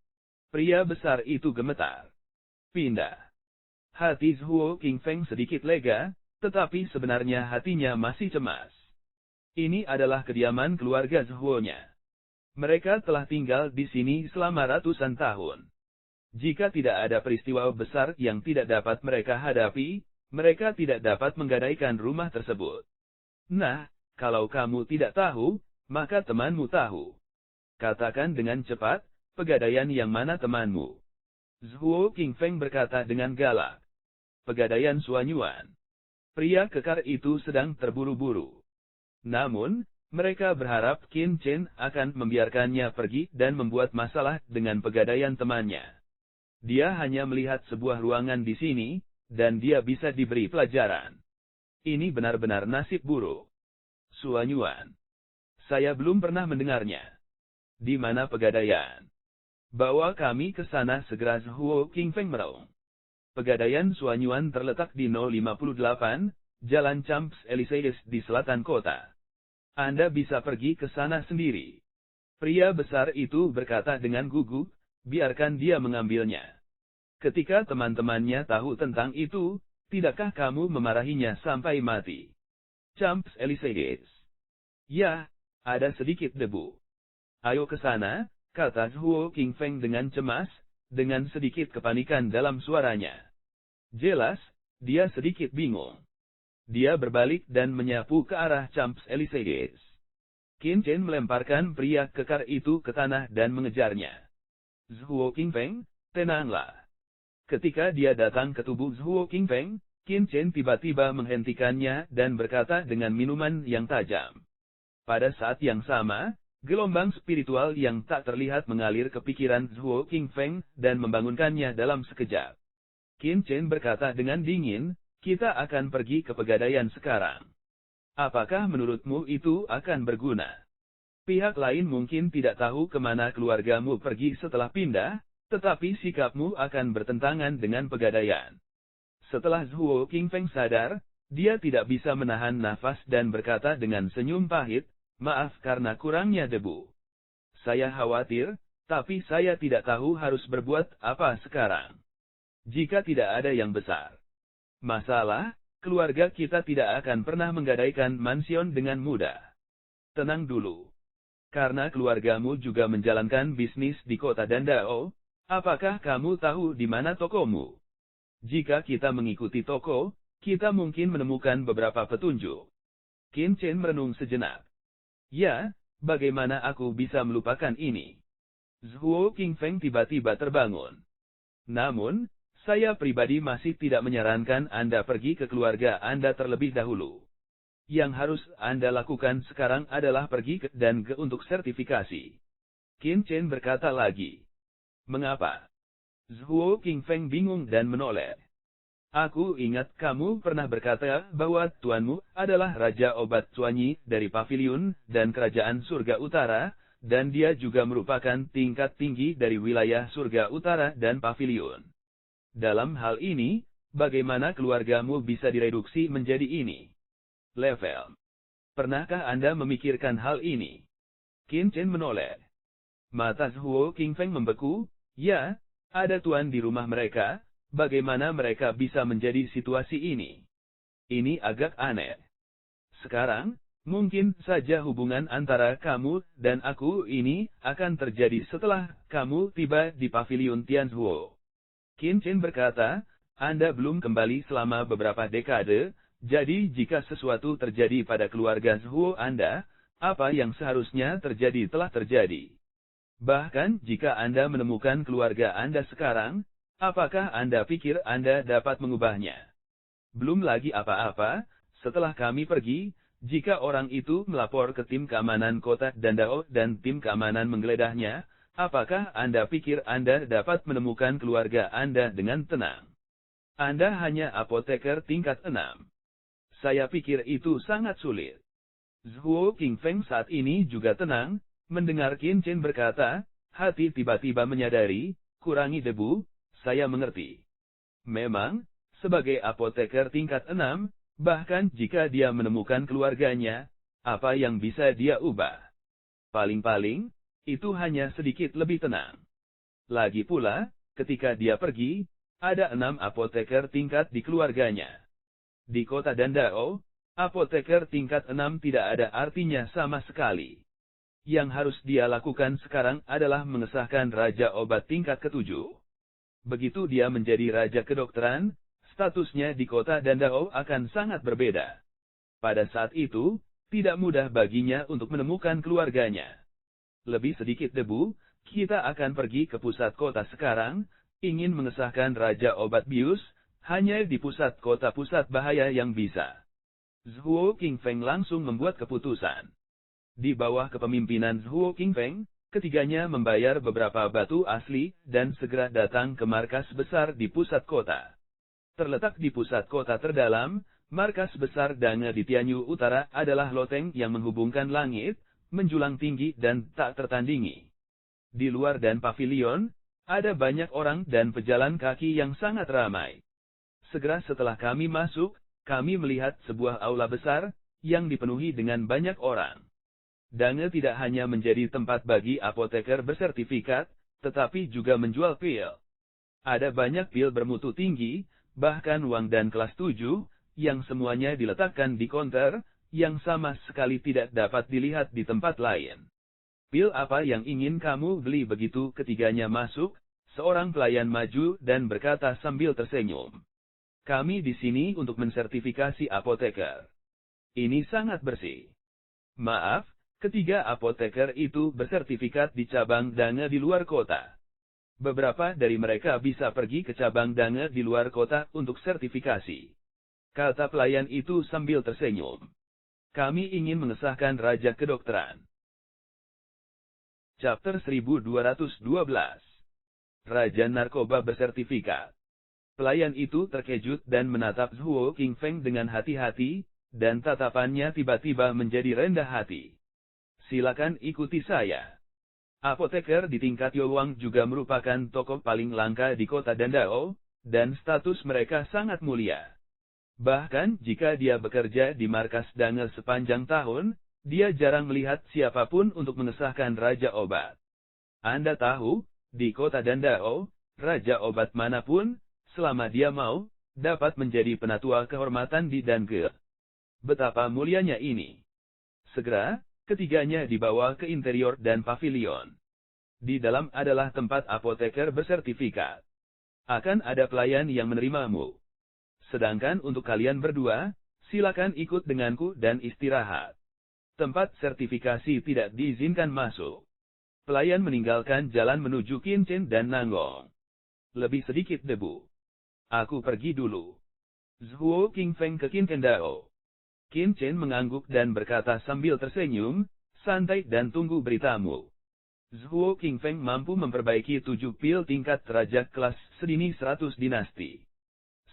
Pria besar itu gemetar. Pindah. Hati Zhuo Qingfeng sedikit lega, tetapi sebenarnya hatinya masih cemas. Ini adalah kediaman keluarga Zhuo-nya. Mereka telah tinggal di sini selama ratusan tahun. Jika tidak ada peristiwa besar yang tidak dapat mereka hadapi, mereka tidak dapat menggadaikan rumah tersebut. Nah, kalau kamu tidak tahu, maka temanmu tahu. Katakan dengan cepat, pegadaian yang mana temanmu? Zhuo Qingfeng berkata dengan galak. Pegadaian Suanyuan. Pria kekar itu sedang terburu-buru. Namun, mereka berharap Qin Chen akan membiarkannya pergi dan membuat masalah dengan pegadaian temannya. Dia hanya melihat sebuah ruangan di sini, dan dia bisa diberi pelajaran. Ini benar-benar nasib buruk. Suanyuan. Saya belum pernah mendengarnya. Di mana pegadaian? Bawa kami ke sana segera. Zhuo Qingfeng meraung. Pegadaian Suanyuan terletak di 058, Jalan Champs-Élysées di selatan kota. Anda bisa pergi ke sana sendiri. Pria besar itu berkata dengan gugup, biarkan dia mengambilnya. Ketika teman-temannya tahu tentang itu, tidakkah kamu memarahinya sampai mati? Champs Elysees. Ya, ada sedikit debu. Ayo ke sana, kata Zhuo Qingfeng dengan cemas, dengan sedikit kepanikan dalam suaranya. Jelas, dia sedikit bingung. Dia berbalik dan menyapu ke arah Champs Elysees. Qin Chen melemparkan pria kekar itu ke tanah dan mengejarnya. Zhuo Qingfeng, tenanglah. Ketika dia datang ke tubuh Zhuo Qingfeng, Qin Chen tiba-tiba menghentikannya dan berkata dengan minuman yang tajam. Pada saat yang sama, gelombang spiritual yang tak terlihat mengalir ke pikiran Zhuo Qingfeng dan membangunkannya dalam sekejap. Qin Chen berkata dengan dingin, kita akan pergi ke pegadaian sekarang. Apakah menurutmu itu akan berguna? Pihak lain mungkin tidak tahu kemana keluargamu pergi setelah pindah, tetapi sikapmu akan bertentangan dengan pegadaian. Setelah Zhuo Qingfeng sadar, dia tidak bisa menahan nafas dan berkata dengan senyum pahit, maaf karena kurangnya debu. Saya khawatir, tapi saya tidak tahu harus berbuat apa sekarang. Jika tidak ada yang besar masalah, keluarga kita tidak akan pernah menggadaikan mansion dengan mudah. Tenang dulu. Karena keluargamu juga menjalankan bisnis di kota Dandao, apakah kamu tahu di mana tokomu? Jika kita mengikuti toko, kita mungkin menemukan beberapa petunjuk. Qin Chen merenung sejenak. Ya, bagaimana aku bisa melupakan ini? Zhuo Qingfeng tiba-tiba terbangun. Namun, saya pribadi masih tidak menyarankan Anda pergi ke keluarga Anda terlebih dahulu. Yang harus Anda lakukan sekarang adalah pergi untuk sertifikasi. Qin Chen berkata lagi. Mengapa? Zhuo Qingfeng bingung dan menoleh. Aku ingat kamu pernah berkata bahwa tuanmu adalah Raja Obat Suanyi dari Paviliun dan Kerajaan Surga Utara, dan dia juga merupakan tingkat tinggi dari wilayah Surga Utara dan Paviliun. Dalam hal ini, bagaimana keluargamu bisa direduksi menjadi ini? Level. Pernahkah Anda memikirkan hal ini? Qin Chen menoleh. Mata Zhuo Qingfeng membeku, ya, ada tuan di rumah mereka, bagaimana mereka bisa menjadi situasi ini? Ini agak aneh. Sekarang, mungkin saja hubungan antara kamu dan aku ini akan terjadi setelah kamu tiba di Paviliun Tianzhuo. Qin Chen berkata, Anda belum kembali selama beberapa dekade, jadi jika sesuatu terjadi pada keluarga Zhuo Anda, apa yang seharusnya terjadi telah terjadi. Bahkan jika Anda menemukan keluarga Anda sekarang, apakah Anda pikir Anda dapat mengubahnya? Belum lagi apa-apa, setelah kami pergi, jika orang itu melapor ke tim keamanan kota Dandao dan tim keamanan menggeledahnya, apakah Anda pikir Anda dapat menemukan keluarga Anda dengan tenang? Anda hanya apoteker tingkat 6. Saya pikir itu sangat sulit. Zhuo Qingfeng saat ini juga tenang, mendengar Qin Chen berkata, hati tiba-tiba menyadari, kurangi debu, saya mengerti. Memang, sebagai apoteker tingkat 6, bahkan jika dia menemukan keluarganya, apa yang bisa dia ubah? Paling-paling, itu hanya sedikit lebih tenang. Lagi pula, ketika dia pergi, ada 6 apoteker tingkat di keluarganya. Di kota Dandao, apoteker tingkat 6 tidak ada artinya sama sekali. Yang harus dia lakukan sekarang adalah mengesahkan Raja Obat tingkat ke-7. Begitu dia menjadi Raja Kedokteran, statusnya di kota Dandao akan sangat berbeda. Pada saat itu, tidak mudah baginya untuk menemukan keluarganya. Lebih sedikit debu, kita akan pergi ke pusat kota sekarang, ingin mengesahkan Raja Obat Bius, hanya di pusat kota pusat bahaya yang bisa. Zhuo Qingfeng langsung membuat keputusan. Di bawah kepemimpinan Zhuo Qingfeng, ketiganya membayar beberapa batu asli, dan segera datang ke markas besar di pusat kota. Terletak di pusat kota terdalam, markas besar Danga di Tianyu Utara adalah loteng yang menghubungkan langit, menjulang tinggi dan tak tertandingi. Di luar dan pavilion, ada banyak orang dan pejalan kaki yang sangat ramai. Segera setelah kami masuk, kami melihat sebuah aula besar, yang dipenuhi dengan banyak orang. Dange tidak hanya menjadi tempat bagi apoteker bersertifikat, tetapi juga menjual pil. Ada banyak pil bermutu tinggi, bahkan Wang dan kelas 7, yang semuanya diletakkan di konter, yang sama sekali tidak dapat dilihat di tempat lain. Pil apa yang ingin kamu beli? Begitu ketiganya masuk, seorang pelayan maju dan berkata sambil tersenyum. Kami di sini untuk mensertifikasi apoteker. Ini sangat bersih. Maaf, ketiga apoteker itu bersertifikat di cabang Dange di luar kota. Beberapa dari mereka bisa pergi ke cabang Dange di luar kota untuk sertifikasi. Kata pelayan itu sambil tersenyum. Kami ingin mengesahkan Raja Kedokteran. Chapter 1212. Raja Narkoba bersertifikat. Pelayan itu terkejut dan menatap Zhuo Qingfeng dengan hati-hati, dan tatapannya tiba-tiba menjadi rendah hati. Silakan ikuti saya. Apoteker di tingkat Yowang juga merupakan tokoh paling langka di kota Dandao, dan status mereka sangat mulia. Bahkan jika dia bekerja di markas Dange sepanjang tahun, dia jarang melihat siapapun untuk mengesahkan Raja Obat. Anda tahu, di kota Dandao, Raja Obat manapun, selama dia mau, dapat menjadi penatua kehormatan di Dange. Betapa mulianya ini. Segera, ketiganya dibawa ke interior dan pavilion. Di dalam adalah tempat apoteker bersertifikat. Akan ada pelayan yang menerimamu. Sedangkan untuk kalian berdua, silakan ikut denganku dan istirahat. Tempat sertifikasi tidak diizinkan masuk. Pelayan meninggalkan jalan menuju Qinchen dan Nanggong. Lebih sedikit debu. Aku pergi dulu. Zhuo Qingfeng ke Qinkendao. Qinchen mengangguk dan berkata sambil tersenyum, santai dan tunggu beritamu. Zhuo Qingfeng mampu memperbaiki 7 pil tingkat raja kelas sedini 100 dinasti.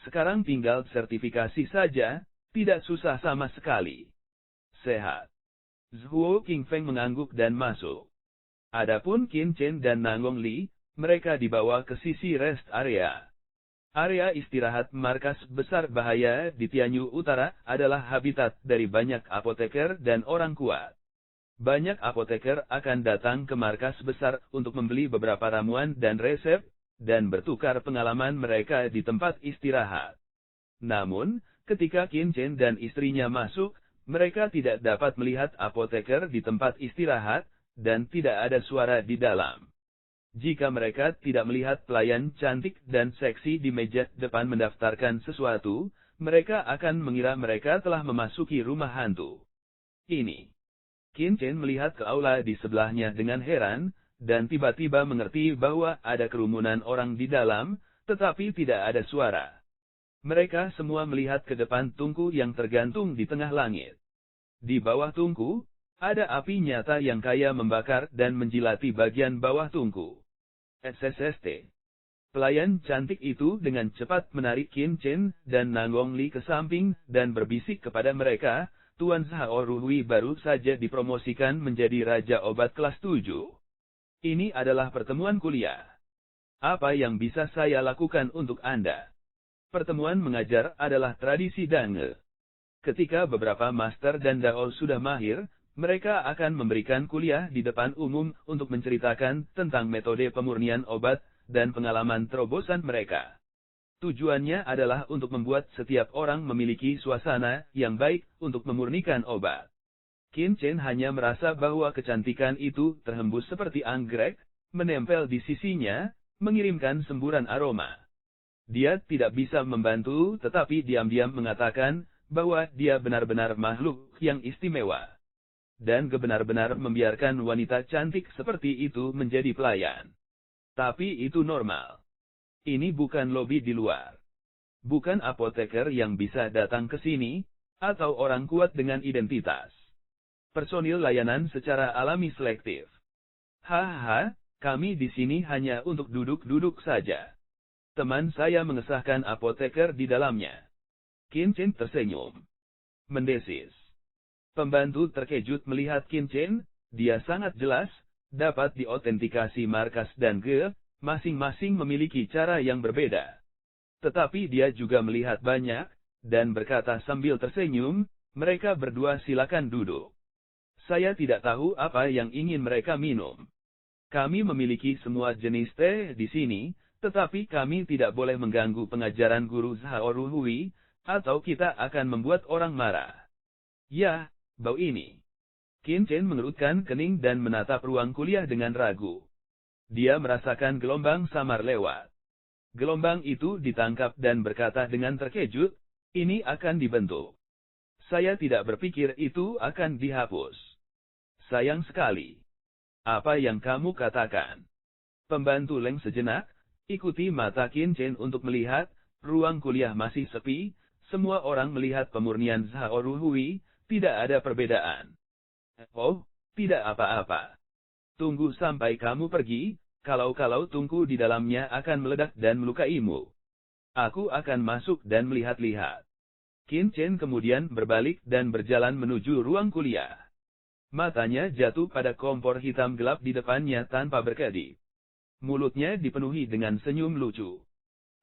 Sekarang tinggal sertifikasi saja, tidak susah sama sekali. Sehat. Zhuo Qingfeng mengangguk dan masuk. Adapun Qinchen dan Nanggong Li, mereka dibawa ke sisi rest area. Area istirahat markas besar bahaya di Tianyu Utara adalah habitat dari banyak apoteker dan orang kuat. Banyak apoteker akan datang ke markas besar untuk membeli beberapa ramuan dan resep, dan bertukar pengalaman mereka di tempat istirahat. Namun, ketika Qinchen dan istrinya masuk, mereka tidak dapat melihat apoteker di tempat istirahat, dan tidak ada suara di dalam. Jika mereka tidak melihat pelayan cantik dan seksi di meja depan mendaftarkan sesuatu, mereka akan mengira mereka telah memasuki rumah hantu. Ini. Qinchen melihat ke aula di sebelahnya dengan heran, dan tiba-tiba mengerti bahwa ada kerumunan orang di dalam, tetapi tidak ada suara. Mereka semua melihat ke depan tungku yang tergantung di tengah langit. Di bawah tungku, ada api nyata yang kaya membakar dan menjilati bagian bawah tungku. SSST. Pelayan cantik itu dengan cepat menarik Qinchen dan Nanggong Li ke samping dan berbisik kepada mereka, Tuan Zhao Ruhui baru saja dipromosikan menjadi Raja Obat kelas 7. Ini adalah pertemuan kuliah. Apa yang bisa saya lakukan untuk Anda? Pertemuan mengajar adalah tradisi Dange. Ketika beberapa master dan Dao sudah mahir, mereka akan memberikan kuliah di depan umum untuk menceritakan tentang metode pemurnian obat dan pengalaman terobosan mereka. Tujuannya adalah untuk membuat setiap orang memiliki suasana yang baik untuk memurnikan obat. Qinchen hanya merasa bahwa kecantikan itu terhembus seperti anggrek, menempel di sisinya, mengirimkan semburan aroma. Dia tidak bisa membantu tetapi diam-diam mengatakan bahwa dia benar-benar makhluk yang istimewa. Dan benar-benar membiarkan wanita cantik seperti itu menjadi pelayan. Tapi itu normal. Ini bukan lobi di luar. Bukan apoteker yang bisa datang ke sini, atau orang kuat dengan identitas. Personil layanan secara alami selektif. Hahaha, kami di sini hanya untuk duduk-duduk saja. Teman saya mengesahkan apoteker di dalamnya. Qinchen tersenyum. Mendesis. Pembantu terkejut melihat Qinchen, dia sangat jelas, dapat diautentikasi markas dan masing-masing memiliki cara yang berbeda. Tetapi dia juga melihat banyak, dan berkata sambil tersenyum, mereka berdua silakan duduk. Saya tidak tahu apa yang ingin mereka minum. Kami memiliki semua jenis teh di sini, tetapi kami tidak boleh mengganggu pengajaran guru Zhao Ruhui, atau kita akan membuat orang marah. Ya, bau ini. Qin Chen mengerutkan kening dan menatap ruang kuliah dengan ragu. Dia merasakan gelombang samar lewat. Gelombang itu ditangkap dan berkata dengan terkejut, ini akan dibentuk. Saya tidak berpikir itu akan dihapus. Sayang sekali. Apa yang kamu katakan? Pembantu Leng sejenak, ikuti mata Qin Chen untuk melihat, ruang kuliah masih sepi, semua orang melihat pemurnian Zhao Ruhui, tidak ada perbedaan. Oh, tidak apa-apa. Tunggu sampai kamu pergi, kalau tungku di dalamnya akan meledak dan melukaimu. Aku akan masuk dan melihat-lihat. Qin Chen kemudian berbalik dan berjalan menuju ruang kuliah. Matanya jatuh pada kompor hitam gelap di depannya tanpa berkedip. Mulutnya dipenuhi dengan senyum lucu.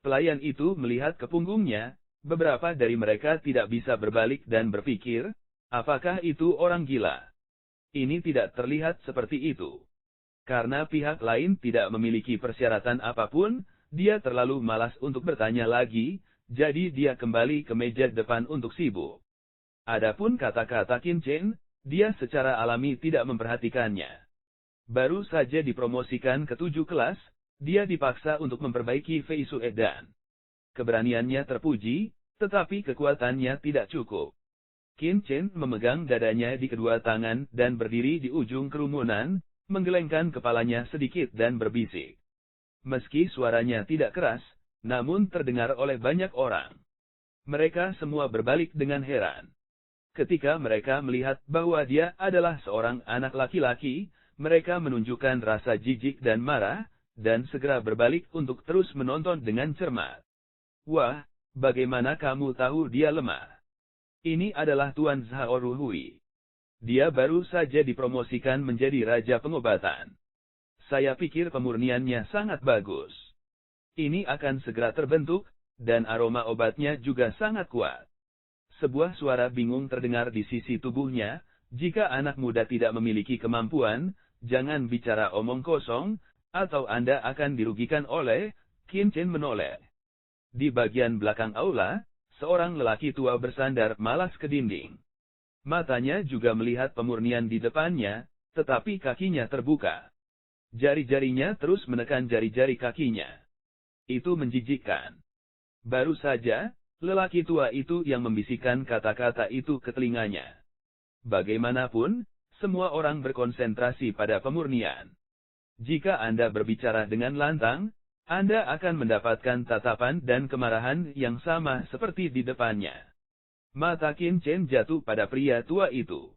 Pelayan itu melihat ke punggungnya, beberapa dari mereka tidak bisa berbalik dan berpikir, apakah itu orang gila? Ini tidak terlihat seperti itu. Karena pihak lain tidak memiliki persyaratan apapun, dia terlalu malas untuk bertanya lagi, jadi dia kembali ke meja depan untuk sibuk. Adapun kata-kata Qin Chen, dia secara alami tidak memperhatikannya. Baru saja dipromosikan ke 7 kelas, dia dipaksa untuk memperbaiki Fei Sue dan keberaniannya terpuji, tetapi kekuatannya tidak cukup. Qin Chen memegang dadanya di kedua tangan dan berdiri di ujung kerumunan, menggelengkan kepalanya sedikit dan berbisik. Meski suaranya tidak keras, namun terdengar oleh banyak orang. Mereka semua berbalik dengan heran. Ketika mereka melihat bahwa dia adalah seorang anak laki-laki, mereka menunjukkan rasa jijik dan marah, dan segera berbalik untuk terus menonton dengan cermat. Wah, bagaimana kamu tahu dia lemah? Ini adalah Tuan Zhao Ruhui. Dia baru saja dipromosikan menjadi Raja Pengobatan. Saya pikir pemurniannya sangat bagus. Ini akan segera terbentuk, dan aroma obatnya juga sangat kuat. Sebuah suara bingung terdengar di sisi tubuhnya, jika anak muda tidak memiliki kemampuan, jangan bicara omong kosong, atau Anda akan dirugikan oleh, Qin Chen menoleh. Di bagian belakang aula, seorang lelaki tua bersandar malas ke dinding. Matanya juga melihat pemurnian di depannya, tetapi kakinya terbuka. Jari-jarinya terus menekan jari-jari kakinya. Itu menjijikkan. Baru saja, lelaki tua itu yang membisikkan kata-kata itu ke telinganya. Bagaimanapun, semua orang berkonsentrasi pada pemurnian. Jika Anda berbicara dengan lantang, Anda akan mendapatkan tatapan dan kemarahan yang sama seperti di depannya. Mata Qin Chen jatuh pada pria tua itu.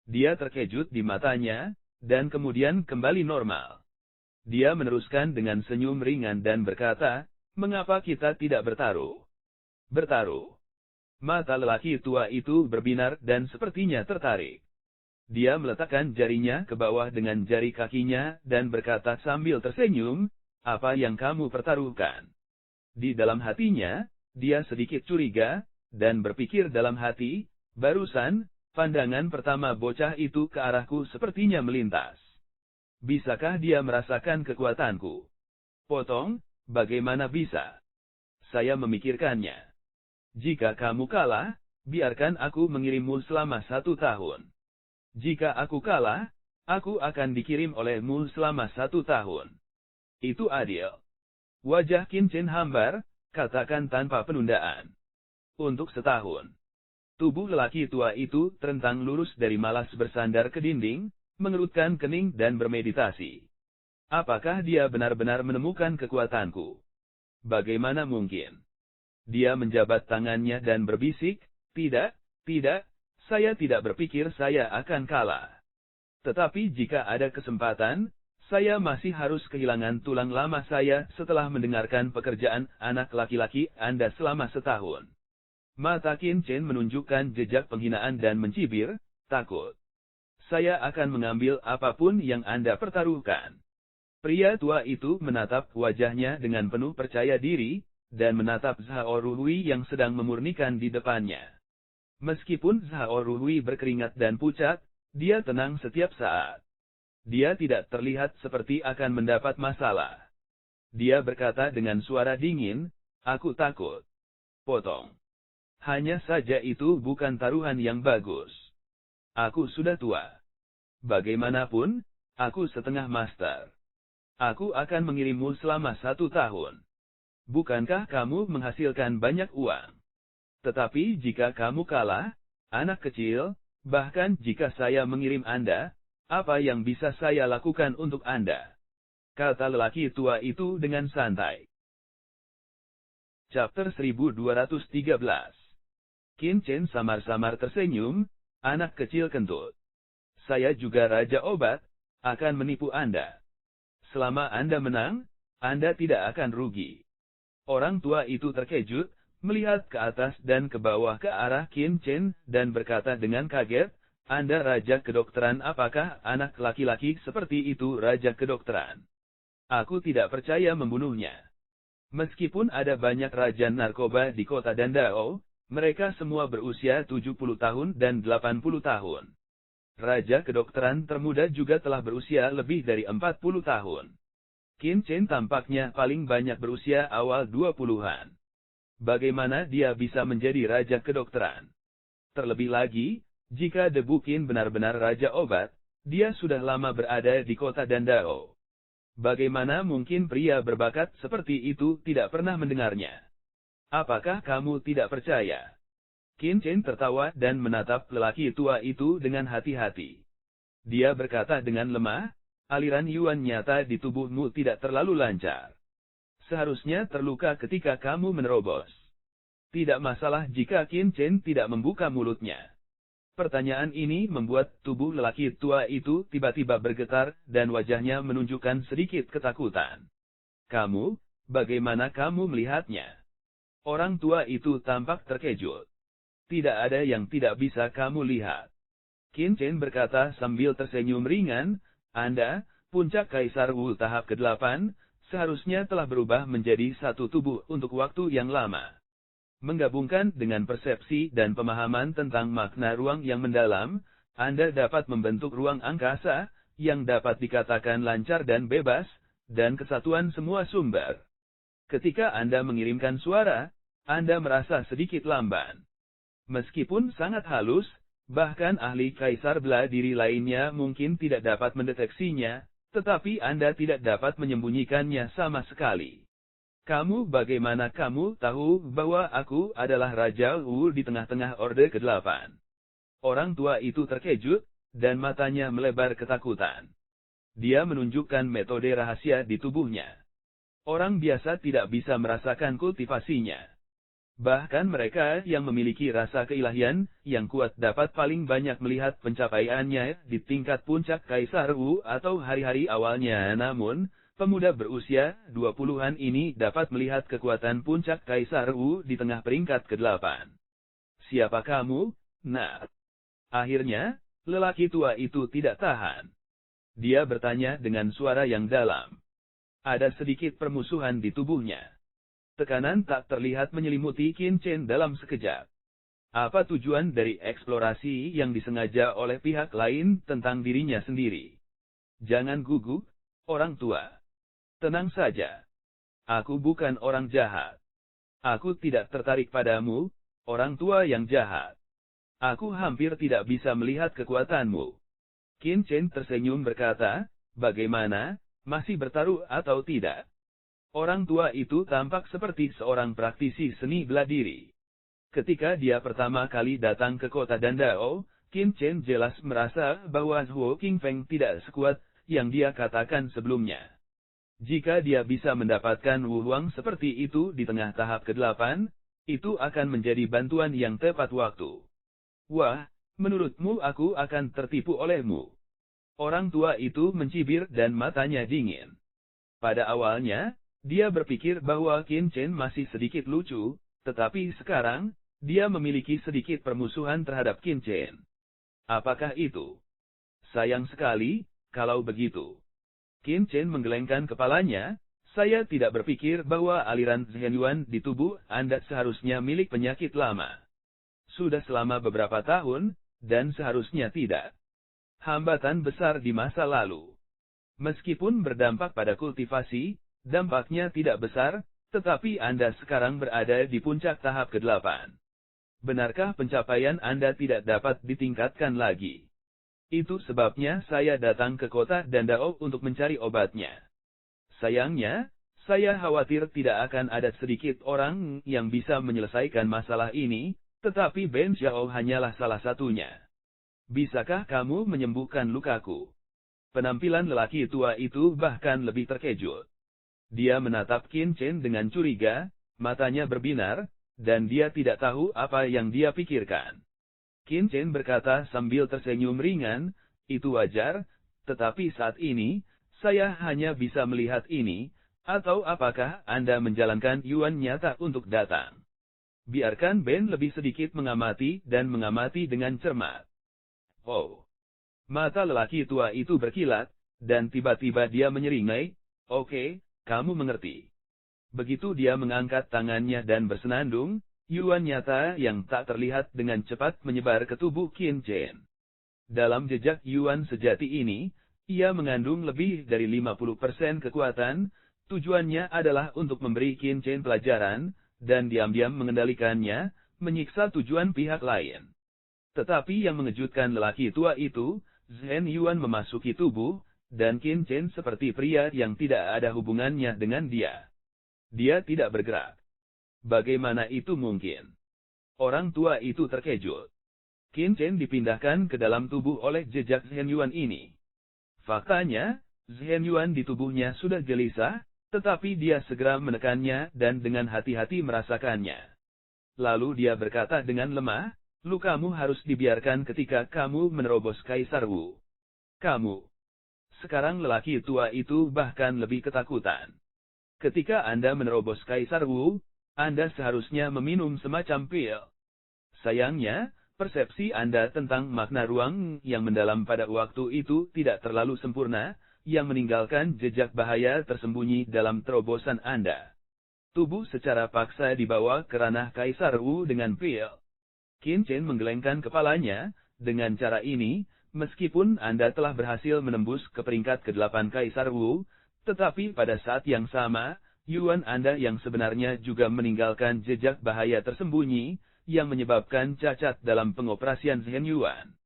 Dia terkejut di matanya, dan kemudian kembali normal. Dia meneruskan dengan senyum ringan dan berkata, mengapa kita tidak bertaruh? Bertaruh. Mata lelaki tua itu berbinar dan sepertinya tertarik. Dia meletakkan jarinya ke bawah dengan jari kakinya dan berkata sambil tersenyum, apa yang kamu pertaruhkan? Di dalam hatinya, dia sedikit curiga, dan berpikir dalam hati, barusan, pandangan pertama bocah itu ke arahku sepertinya melintas. Bisakah dia merasakan kekuatanku? Potong, bagaimana bisa? Saya memikirkannya. Jika kamu kalah, biarkan aku mengirimmu selama 1 tahun. Jika aku kalah, aku akan dikirim olehmu selama 1 tahun. Itu adil. Wajah Qin Chen hambar, katakan tanpa penundaan. Untuk setahun. Tubuh lelaki tua itu terentang lurus dari malas bersandar ke dinding, mengerutkan kening dan bermeditasi. Apakah dia benar-benar menemukan kekuatanku? Bagaimana mungkin? Dia menjabat tangannya dan berbisik, tidak, saya tidak berpikir saya akan kalah. Tetapi jika ada kesempatan, saya masih harus kehilangan tulang lama saya setelah mendengarkan pekerjaan anak laki-laki Anda selama setahun. Mata Qin Chen menunjukkan jejak penghinaan dan mencibir, takut. Saya akan mengambil apapun yang Anda pertaruhkan. Pria tua itu menatap wajahnya dengan penuh percaya diri, dan menatap Zhao Ruhui yang sedang memurnikan di depannya. Meskipun Zhao Ruhui berkeringat dan pucat, Dia tenang setiap saat. Dia tidak terlihat seperti akan mendapat masalah. Dia berkata dengan suara dingin, "Aku takut." Potong. Hanya saja itu bukan taruhan yang bagus. Aku sudah tua. Bagaimanapun, aku setengah master. Aku akan mengirimmu selama 1 tahun. Bukankah kamu menghasilkan banyak uang? Tetapi jika kamu kalah, anak kecil, bahkan jika saya mengirim Anda, apa yang bisa saya lakukan untuk Anda? Kata lelaki tua itu dengan santai. Chapter 1213. Qin Chen samar-samar tersenyum, anak kecil kentut. Saya juga Raja Obat, akan menipu Anda. Selama Anda menang, Anda tidak akan rugi. Orang tua itu terkejut, melihat ke atas dan ke bawah ke arah Qin Chen, dan berkata dengan kaget, "Anda Raja Kedokteran, apakah anak laki-laki seperti itu Raja Kedokteran?" Aku tidak percaya membunuhnya. Meskipun ada banyak raja narkoba di kota Dandao, mereka semua berusia 70 tahun dan 80 tahun. Raja Kedokteran termuda juga telah berusia lebih dari 40 tahun. Qin Chen tampaknya paling banyak berusia awal 20-an. Bagaimana dia bisa menjadi Raja Kedokteran? Terlebih lagi, jika Debu Qin benar-benar Raja Obat, dia sudah lama berada di kota Dandao. Bagaimana mungkin pria berbakat seperti itu tidak pernah mendengarnya? Apakah kamu tidak percaya? Qin Chen tertawa dan menatap lelaki tua itu dengan hati-hati. Dia berkata dengan lemah, "Aliran yuan nyata di tubuhmu tidak terlalu lancar. Seharusnya terluka ketika kamu menerobos." Tidak masalah jika Qin Chen tidak membuka mulutnya. Pertanyaan ini membuat tubuh lelaki tua itu tiba-tiba bergetar, dan wajahnya menunjukkan sedikit ketakutan. "Kamu, bagaimana kamu melihatnya?" Orang tua itu tampak terkejut. "Tidak ada yang tidak bisa kamu lihat." Qin Chen berkata sambil tersenyum ringan, "Anda, puncak Kaisar Wu tahap ke-8, seharusnya telah berubah menjadi satu tubuh untuk waktu yang lama. Menggabungkan dengan persepsi dan pemahaman tentang makna ruang yang mendalam, Anda dapat membentuk ruang angkasa, yang dapat dikatakan lancar dan bebas, dan kesatuan semua sumber. Ketika Anda mengirimkan suara, Anda merasa sedikit lamban. Meskipun sangat halus, bahkan ahli kaisar bela diri lainnya mungkin tidak dapat mendeteksinya, tetapi Anda tidak dapat menyembunyikannya sama sekali. Kamu, bagaimana kamu tahu bahwa aku adalah Raja Wu di tengah-tengah Orde ke-8? Orang tua itu terkejut, dan matanya melebar ketakutan. Dia menunjukkan metode rahasia di tubuhnya. Orang biasa tidak bisa merasakan kultivasinya. Bahkan mereka yang memiliki rasa keilahian yang kuat dapat paling banyak melihat pencapaiannya di tingkat puncak Kaisar Wu atau hari-hari awalnya. Namun, pemuda berusia 20-an ini dapat melihat kekuatan puncak Kaisar Wu di tengah peringkat ke-8. "Siapa kamu, nak?" Akhirnya, lelaki tua itu tidak tahan. Dia bertanya dengan suara yang dalam. Ada sedikit permusuhan di tubuhnya. Tekanan tak terlihat menyelimuti Qin Chen dalam sekejap. Apa tujuan dari eksplorasi yang disengaja oleh pihak lain tentang dirinya sendiri? "Jangan gugup, orang tua. Tenang saja. Aku bukan orang jahat. Aku tidak tertarik padamu, orang tua yang jahat. Aku hampir tidak bisa melihat kekuatanmu." Qin Chen tersenyum berkata, "Bagaimana, masih bertaruh atau tidak?" Orang tua itu tampak seperti seorang praktisi seni bela diri. Ketika dia pertama kali datang ke kota Dandao, Qin Chen jelas merasa bahwa Huo Qingfeng tidak sekuat yang dia katakan sebelumnya. Jika dia bisa mendapatkan Wu Huang seperti itu di tengah tahap ke-8, itu akan menjadi bantuan yang tepat waktu. "Wah, menurutmu aku akan tertipu olehmu?" Orang tua itu mencibir dan matanya dingin. Pada awalnya, dia berpikir bahwa Qin Chen masih sedikit lucu, tetapi sekarang, dia memiliki sedikit permusuhan terhadap Qin Chen. Apakah itu? Sayang sekali, kalau begitu. Qin Chen menggelengkan kepalanya, "Saya tidak berpikir bahwa aliran Zhenyuan di tubuh Anda seharusnya milik penyakit lama. Sudah selama beberapa tahun, dan seharusnya tidak." hambatan besar di masa lalu. Meskipun berdampak pada kultivasi, dampaknya tidak besar, tetapi Anda sekarang berada di puncak tahap ke-8. Benarkah pencapaian Anda tidak dapat ditingkatkan lagi? Itu sebabnya saya datang ke kota Dandao untuk mencari obatnya. Sayangnya, saya khawatir tidak akan ada sedikit orang yang bisa menyelesaikan masalah ini, tetapi Ben Xiao hanyalah salah satunya. Bisakah kamu menyembuhkan lukaku? Penampilan lelaki tua itu bahkan lebih terkejut. Dia menatap Qin Chen dengan curiga, matanya berbinar, dan dia tidak tahu apa yang dia pikirkan. Qin Chen berkata sambil tersenyum ringan, itu wajar, tetapi saat ini, saya hanya bisa melihat ini, atau apakah Anda menjalankan Yuan nyata untuk datang? Biarkan Ben lebih sedikit mengamati dan mengamati dengan cermat. Oh. Mata lelaki tua itu berkilat, dan tiba-tiba dia menyeringai, oke, kamu mengerti. Begitu dia mengangkat tangannya dan bersenandung, Yuan nyata yang tak terlihat dengan cepat menyebar ke tubuh Qin Chen. Dalam jejak Yuan sejati ini, ia mengandung lebih dari 50% kekuatan, tujuannya adalah untuk memberi Qin Chen pelajaran, dan diam-diam mengendalikannya, menyiksa tujuan pihak lain. Tetapi yang mengejutkan lelaki tua itu, Zhen Yuan memasuki tubuh, dan Qin Chen seperti pria yang tidak ada hubungannya dengan dia. Dia tidak bergerak. Bagaimana itu mungkin? Orang tua itu terkejut. Qin Chen dipindahkan ke dalam tubuh oleh jejak Zhen Yuan ini. Faktanya, Zhen Yuan di tubuhnya sudah gelisah, tetapi dia segera menekannya dan dengan hati-hati merasakannya. Lalu dia berkata dengan lemah, lukamu harus dibiarkan ketika kamu menerobos Kaisar Wu. Kamu. Sekarang lelaki tua itu bahkan lebih ketakutan. Ketika Anda menerobos Kaisar Wu, Anda seharusnya meminum semacam pil. Sayangnya, persepsi Anda tentang makna ruang yang mendalam pada waktu itu tidak terlalu sempurna, yang meninggalkan jejak bahaya tersembunyi dalam terobosan Anda. Tubuh secara paksa dibawa ke ranah Kaisar Wu dengan pil. Qin Chen menggelengkan kepalanya, dengan cara ini, meskipun Anda telah berhasil menembus ke peringkat ke-8 Kaisar Wu, tetapi pada saat yang sama, Yuan Anda yang sebenarnya juga meninggalkan jejak bahaya tersembunyi, yang menyebabkan cacat dalam pengoperasian Zhen Yuan.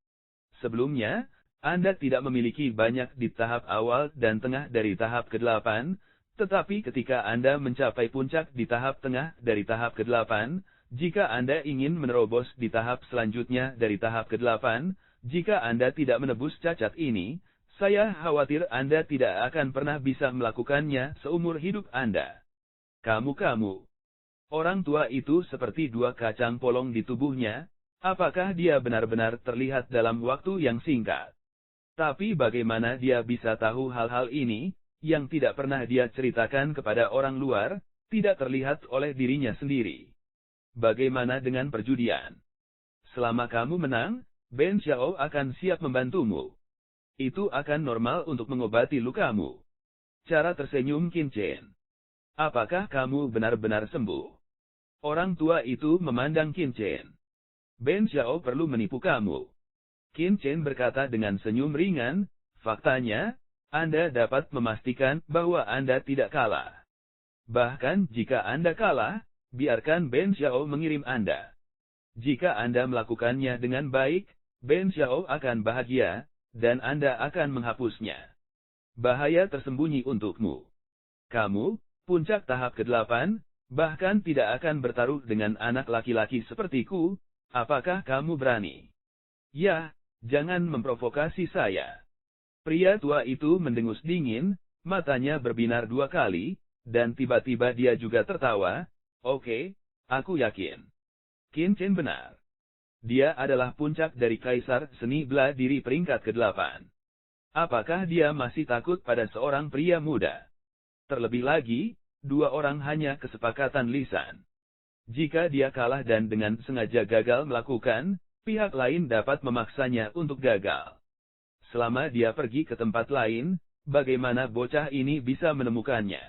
Sebelumnya, Anda tidak memiliki banyak di tahap awal dan tengah dari tahap ke-8, tetapi ketika Anda mencapai puncak di tahap tengah dari tahap ke-8, jika Anda ingin menerobos di tahap selanjutnya dari tahap ke-8, jika Anda tidak menebus cacat ini, saya khawatir Anda tidak akan pernah bisa melakukannya seumur hidup Anda. Kamu. Orang tua itu seperti dua kacang polong di tubuhnya, apakah dia benar-benar terlihat dalam waktu yang singkat? Tapi bagaimana dia bisa tahu hal-hal ini, yang tidak pernah dia ceritakan kepada orang luar, tidak terlihat oleh dirinya sendiri? Bagaimana dengan perjudian? Selama kamu menang, Ben Xiao akan siap membantumu. Itu akan normal untuk mengobati lukamu. Cara tersenyum Qin Chen. Apakah kamu benar-benar sembuh? Orang tua itu memandang Qin Chen. Ben Xiao perlu menipu kamu. Qin Chen berkata dengan senyum ringan, faktanya, Anda dapat memastikan bahwa Anda tidak kalah. Bahkan jika Anda kalah, biarkan Ben Xiao mengirim Anda. Jika Anda melakukannya dengan baik, Ben Xiao akan bahagia, dan Anda akan menghapusnya. Bahaya tersembunyi untukmu. Kamu, puncak tahap ke-8, bahkan tidak akan bertaruh dengan anak laki-laki sepertiku, apakah kamu berani? Ya, jangan memprovokasi saya. Pria tua itu mendengus dingin, matanya berbinar dua kali, dan tiba-tiba dia juga tertawa. Oke, aku yakin. Qin Chen benar. Dia adalah puncak dari kaisar seni bela diri peringkat ke-8. Apakah dia masih takut pada seorang pria muda? Terlebih lagi, dua orang hanya kesepakatan lisan. Jika dia kalah dan dengan sengaja gagal melakukan, pihak lain dapat memaksanya untuk gagal. Selama dia pergi ke tempat lain, bagaimana bocah ini bisa menemukannya?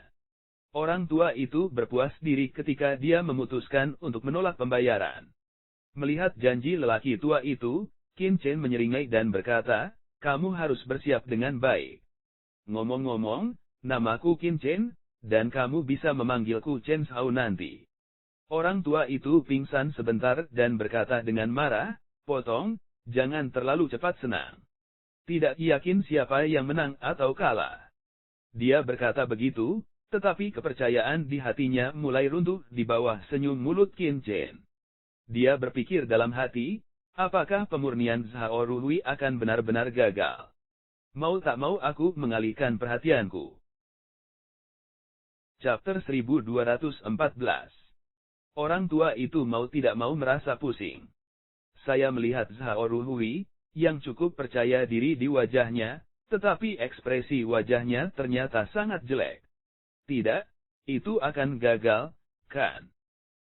Orang tua itu berpuas diri ketika dia memutuskan untuk menolak pembayaran. Melihat janji lelaki tua itu, Qin Chen menyeringai dan berkata, Kamu harus bersiap dengan baik. Ngomong-ngomong, namaku Qin Chen, dan kamu bisa memanggilku Chen Shao nanti. Orang tua itu pingsan sebentar dan berkata dengan marah, "Potong, jangan terlalu cepat senang. Tidak yakin siapa yang menang atau kalah." Dia berkata begitu, tetapi kepercayaan di hatinya mulai runtuh di bawah senyum mulut Qin Chen. Dia berpikir dalam hati, apakah pemurnian Zhao Ruhui akan benar-benar gagal? Mau tak mau aku mengalihkan perhatianku. Chapter 1214. Orang tua itu mau tidak mau merasa pusing. Saya melihat Zhao Ruhui, yang cukup percaya diri di wajahnya, tetapi ekspresi wajahnya ternyata sangat jelek. Tidak, itu akan gagal, kan?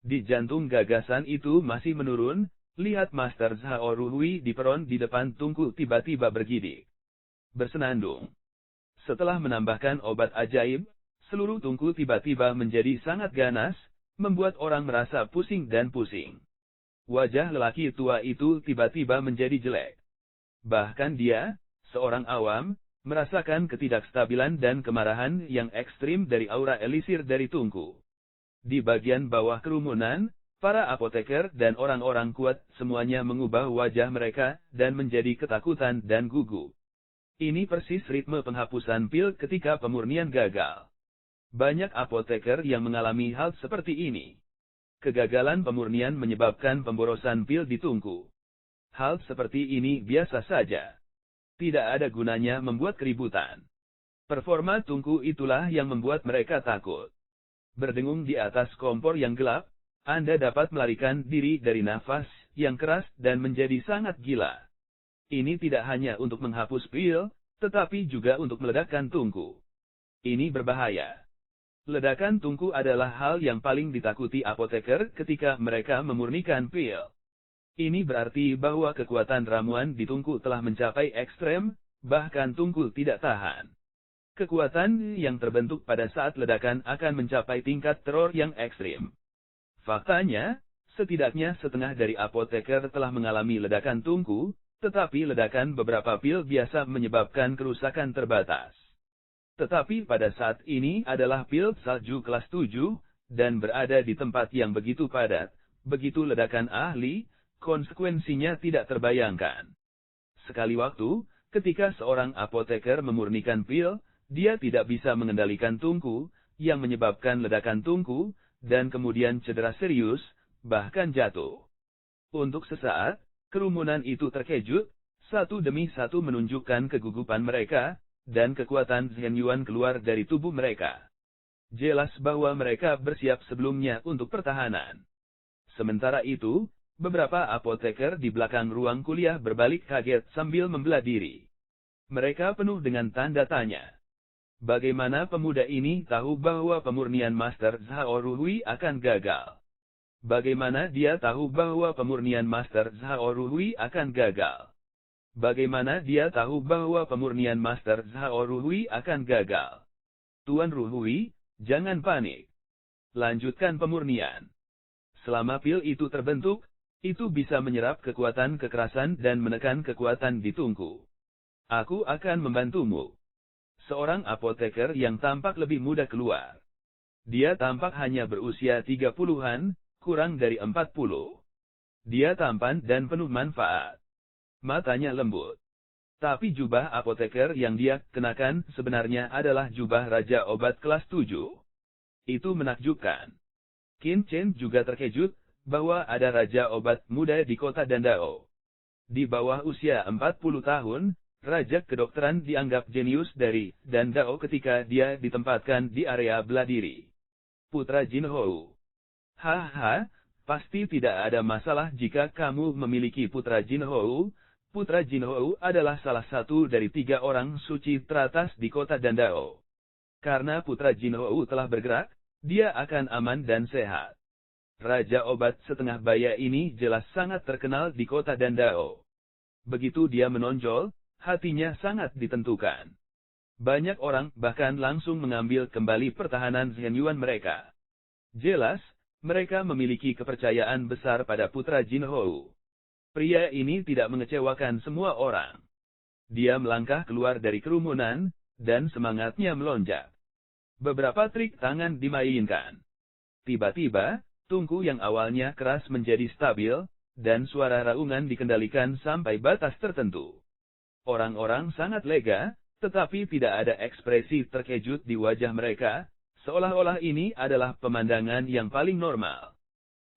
Di jantung gagasan itu masih menurun, lihat Master Zhao Ruhui di peron di depan tungku tiba-tiba bergidik. Bersenandung. Setelah menambahkan obat ajaib, seluruh tungku tiba-tiba menjadi sangat ganas, membuat orang merasa pusing dan pusing. Wajah lelaki tua itu tiba-tiba menjadi jelek. Bahkan dia, seorang awam, merasakan ketidakstabilan dan kemarahan yang ekstrim dari aura elisir dari tungku. Di bagian bawah kerumunan, para apoteker dan orang-orang kuat semuanya mengubah wajah mereka dan menjadi ketakutan dan gugup. Ini persis ritme penghapusan pil ketika pemurnian gagal. Banyak apoteker yang mengalami hal seperti ini. Kegagalan pemurnian menyebabkan pemborosan pil di tungku. Hal seperti ini biasa saja. Tidak ada gunanya membuat keributan. Performa tungku itulah yang membuat mereka takut. Berdengung di atas kompor yang gelap, Anda dapat melarikan diri dari nafas yang keras dan menjadi sangat gila. Ini tidak hanya untuk menghapus pil, tetapi juga untuk meledakkan tungku. Ini berbahaya. Ledakan tungku adalah hal yang paling ditakuti apoteker ketika mereka memurnikan pil. Ini berarti bahwa kekuatan ramuan di tungku telah mencapai ekstrem, bahkan tungku tidak tahan. Kekuatan yang terbentuk pada saat ledakan akan mencapai tingkat teror yang ekstrim. Faktanya, setidaknya setengah dari apoteker telah mengalami ledakan tungku, tetapi ledakan beberapa pil biasa menyebabkan kerusakan terbatas. Tetapi pada saat ini adalah pil salju kelas 7, dan berada di tempat yang begitu padat, begitu ledakan ahli, konsekuensinya tidak terbayangkan. Sekali waktu, ketika seorang apoteker memurnikan pil, dia tidak bisa mengendalikan tungku, yang menyebabkan ledakan tungku, dan kemudian cedera serius, bahkan jatuh. Untuk sesaat, kerumunan itu terkejut, satu demi satu menunjukkan kegugupan mereka, dan kekuatan Zhen Yuan keluar dari tubuh mereka. Jelas bahwa mereka bersiap sebelumnya untuk pertahanan. Sementara itu, beberapa apoteker di belakang ruang kuliah berbalik kaget sambil membelah diri. Mereka penuh dengan tanda tanya. Bagaimana pemuda ini tahu bahwa pemurnian Master Zhao Ruhui akan gagal? Bagaimana dia tahu bahwa pemurnian Master Zhao Ruhui akan gagal? Bagaimana dia tahu bahwa pemurnian Master Zhao Ruhui akan gagal? Tuan Ruhui, jangan panik. Lanjutkan pemurnian. Selama pil itu terbentuk, itu bisa menyerap kekuatan kekerasan dan menekan kekuatan di tungku. Aku akan membantumu. Seorang apoteker yang tampak lebih muda keluar. Dia tampak hanya berusia 30-an, kurang dari 40. Dia tampan dan penuh manfaat. Matanya lembut. Tapi jubah apoteker yang dia kenakan sebenarnya adalah jubah Raja Obat kelas 7. Itu menakjubkan. Qin Chen juga terkejut, bahwa ada Raja Obat muda di kota Dandao. Di bawah usia 40 tahun, Raja kedokteran dianggap jenius dari Dandao ketika dia ditempatkan di area bela diri. Putra Jin Hou. Haha, pasti tidak ada masalah jika kamu memiliki putra Jin Hou. Putra Jin Hou adalah salah satu dari 3 orang suci teratas di kota Dandao. Karena putra Jin Hou telah bergerak, dia akan aman dan sehat. Raja Obat setengah baya ini jelas sangat terkenal di kota Dandao. Begitu dia menonjol, hatinya sangat ditentukan. Banyak orang bahkan langsung mengambil kembali pertahanan Zhen Yuan mereka. Jelas, mereka memiliki kepercayaan besar pada putra Jin Hou. Pria ini tidak mengecewakan semua orang. Dia melangkah keluar dari kerumunan, dan semangatnya melonjak. Beberapa trik tangan dimainkan. Tiba-tiba, tungku yang awalnya keras menjadi stabil, dan suara raungan dikendalikan sampai batas tertentu. Orang-orang sangat lega, tetapi tidak ada ekspresi terkejut di wajah mereka, seolah-olah ini adalah pemandangan yang paling normal.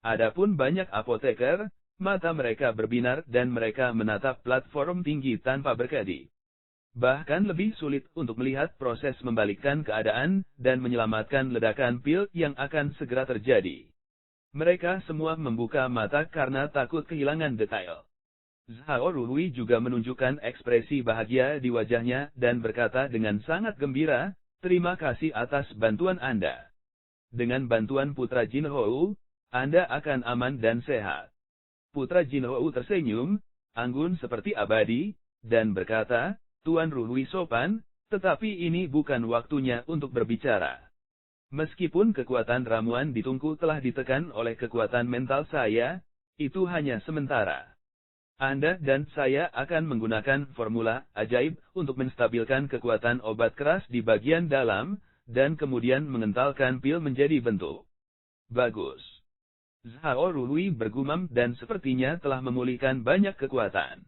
Adapun banyak apoteker, mata mereka berbinar dan mereka menatap platform tinggi tanpa berkedip. Bahkan lebih sulit untuk melihat proses membalikkan keadaan dan menyelamatkan ledakan pil yang akan segera terjadi. Mereka semua membuka mata karena takut kehilangan detail. Zhao Ruhui juga menunjukkan ekspresi bahagia di wajahnya dan berkata dengan sangat gembira, "Terima kasih atas bantuan Anda. Dengan bantuan Putra Jin Hou, Anda akan aman dan sehat." Putra Jin Hou tersenyum, anggun seperti abadi, dan berkata, "Tuan Ruhui sopan, tetapi ini bukan waktunya untuk berbicara. Meskipun kekuatan ramuan di tungku telah ditekan oleh kekuatan mental saya, itu hanya sementara. Anda dan saya akan menggunakan formula ajaib untuk menstabilkan kekuatan obat keras di bagian dalam, dan kemudian mengentalkan pil menjadi bentuk." "Bagus." Zhao Ruhui bergumam dan sepertinya telah memulihkan banyak kekuatan.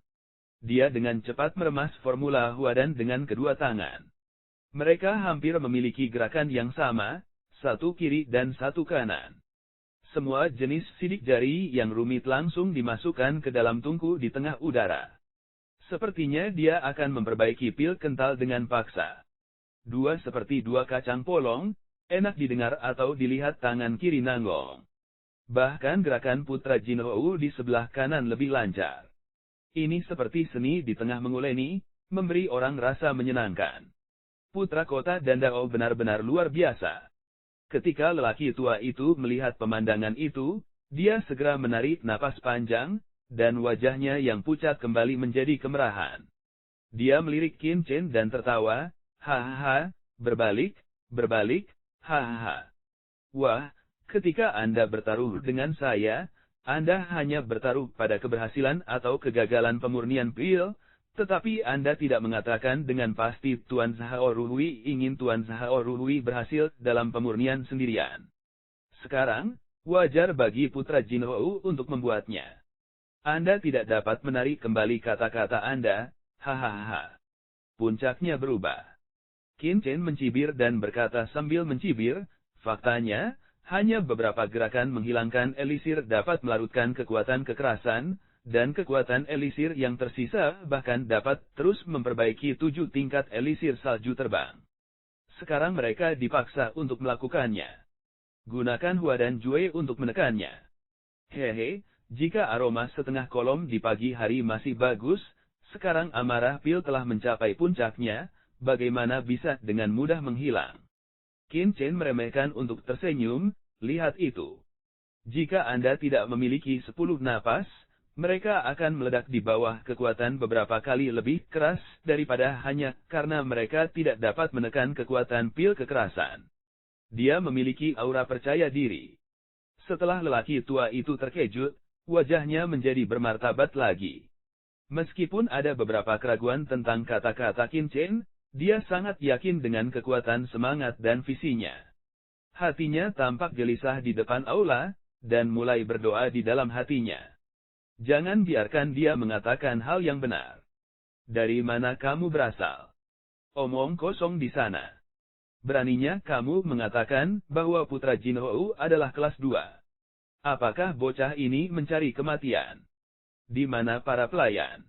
Dia dengan cepat meremas formula Huadan dengan kedua tangan. Mereka hampir memiliki gerakan yang sama, satu kiri dan satu kanan. Semua jenis sidik jari yang rumit langsung dimasukkan ke dalam tungku di tengah udara. Sepertinya dia akan memperbaiki pil kental dengan paksa. Dua seperti dua kacang polong, enak didengar atau dilihat tangan kiri Nanggong. Bahkan gerakan Putra Jin Hou di sebelah kanan lebih lancar. Ini seperti seni di tengah menguleni, memberi orang rasa menyenangkan. Putra kota dan Dao benar-benar luar biasa. Ketika lelaki tua itu melihat pemandangan itu, dia segera menarik napas panjang, dan wajahnya yang pucat kembali menjadi kemerahan. Dia melirik Qin Chen dan tertawa, "Hahaha, berbalik, hahaha. Wah, ketika Anda bertaruh dengan saya, Anda hanya bertaruh pada keberhasilan atau kegagalan pemurnian pil, tetapi Anda tidak mengatakan dengan pasti Tuan Zhao Ruhui ingin Tuan Zhao Ruhui berhasil dalam pemurnian sendirian. Sekarang, wajar bagi Putra Jin Hou untuk membuatnya. Anda tidak dapat menarik kembali kata-kata Anda, hahaha." Puncaknya berubah. Qin Chen mencibir dan berkata sambil mencibir, "Faktanya, hanya beberapa gerakan menghilangkan elisir dapat melarutkan kekuatan kekerasan, dan kekuatan elisir yang tersisa bahkan dapat terus memperbaiki 7 tingkat elisir salju terbang. Sekarang mereka dipaksa untuk melakukannya. Gunakan Huadan Jue untuk menekannya. Hehe, jika aroma setengah kolom di pagi hari masih bagus, sekarang amarah pil telah mencapai puncaknya, bagaimana bisa dengan mudah menghilang?" Qin Chen meremehkan untuk tersenyum, "Lihat itu. Jika Anda tidak memiliki 10 napas, mereka akan meledak di bawah kekuatan beberapa kali lebih keras daripada hanya karena mereka tidak dapat menekan kekuatan pil kekerasan." Dia memiliki aura percaya diri. Setelah lelaki tua itu terkejut, wajahnya menjadi bermartabat lagi. Meskipun ada beberapa keraguan tentang kata-kata Qin Chen, dia sangat yakin dengan kekuatan semangat dan visinya. Hatinya tampak gelisah di depan aula, dan mulai berdoa di dalam hatinya. Jangan biarkan dia mengatakan hal yang benar. "Dari mana kamu berasal? Omong kosong di sana. Beraninya kamu mengatakan bahwa Putra Jin Hou adalah kelas 2. Apakah bocah ini mencari kematian? Di mana para pelayan?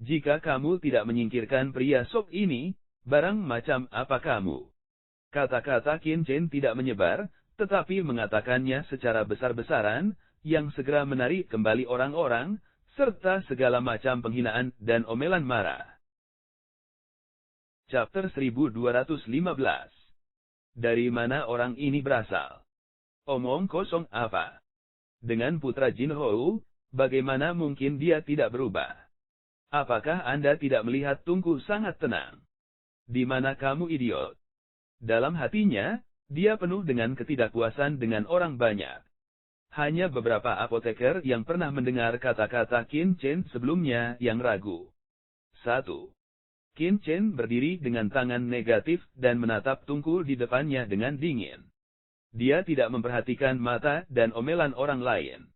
Jika kamu tidak menyingkirkan pria sok ini, barang macam apa kamu?" Kata-kata Qin Chen tidak menyebar, tetapi mengatakannya secara besar-besaran, yang segera menarik kembali orang-orang, serta segala macam penghinaan dan omelan marah. Chapter 1215. Dari mana orang ini berasal? Omong kosong apa? Dengan Putra Jin Hou, bagaimana mungkin dia tidak berubah? Apakah Anda tidak melihat tungku sangat tenang? Di mana kamu idiot? Dalam hatinya, dia penuh dengan ketidakpuasan dengan orang banyak. Hanya beberapa apoteker yang pernah mendengar kata-kata Qin Chen sebelumnya yang ragu. 1. Qin Chen berdiri dengan tangan negatif dan menatap Tunku di depannya dengan dingin. Dia tidak memperhatikan mata dan omelan orang lain.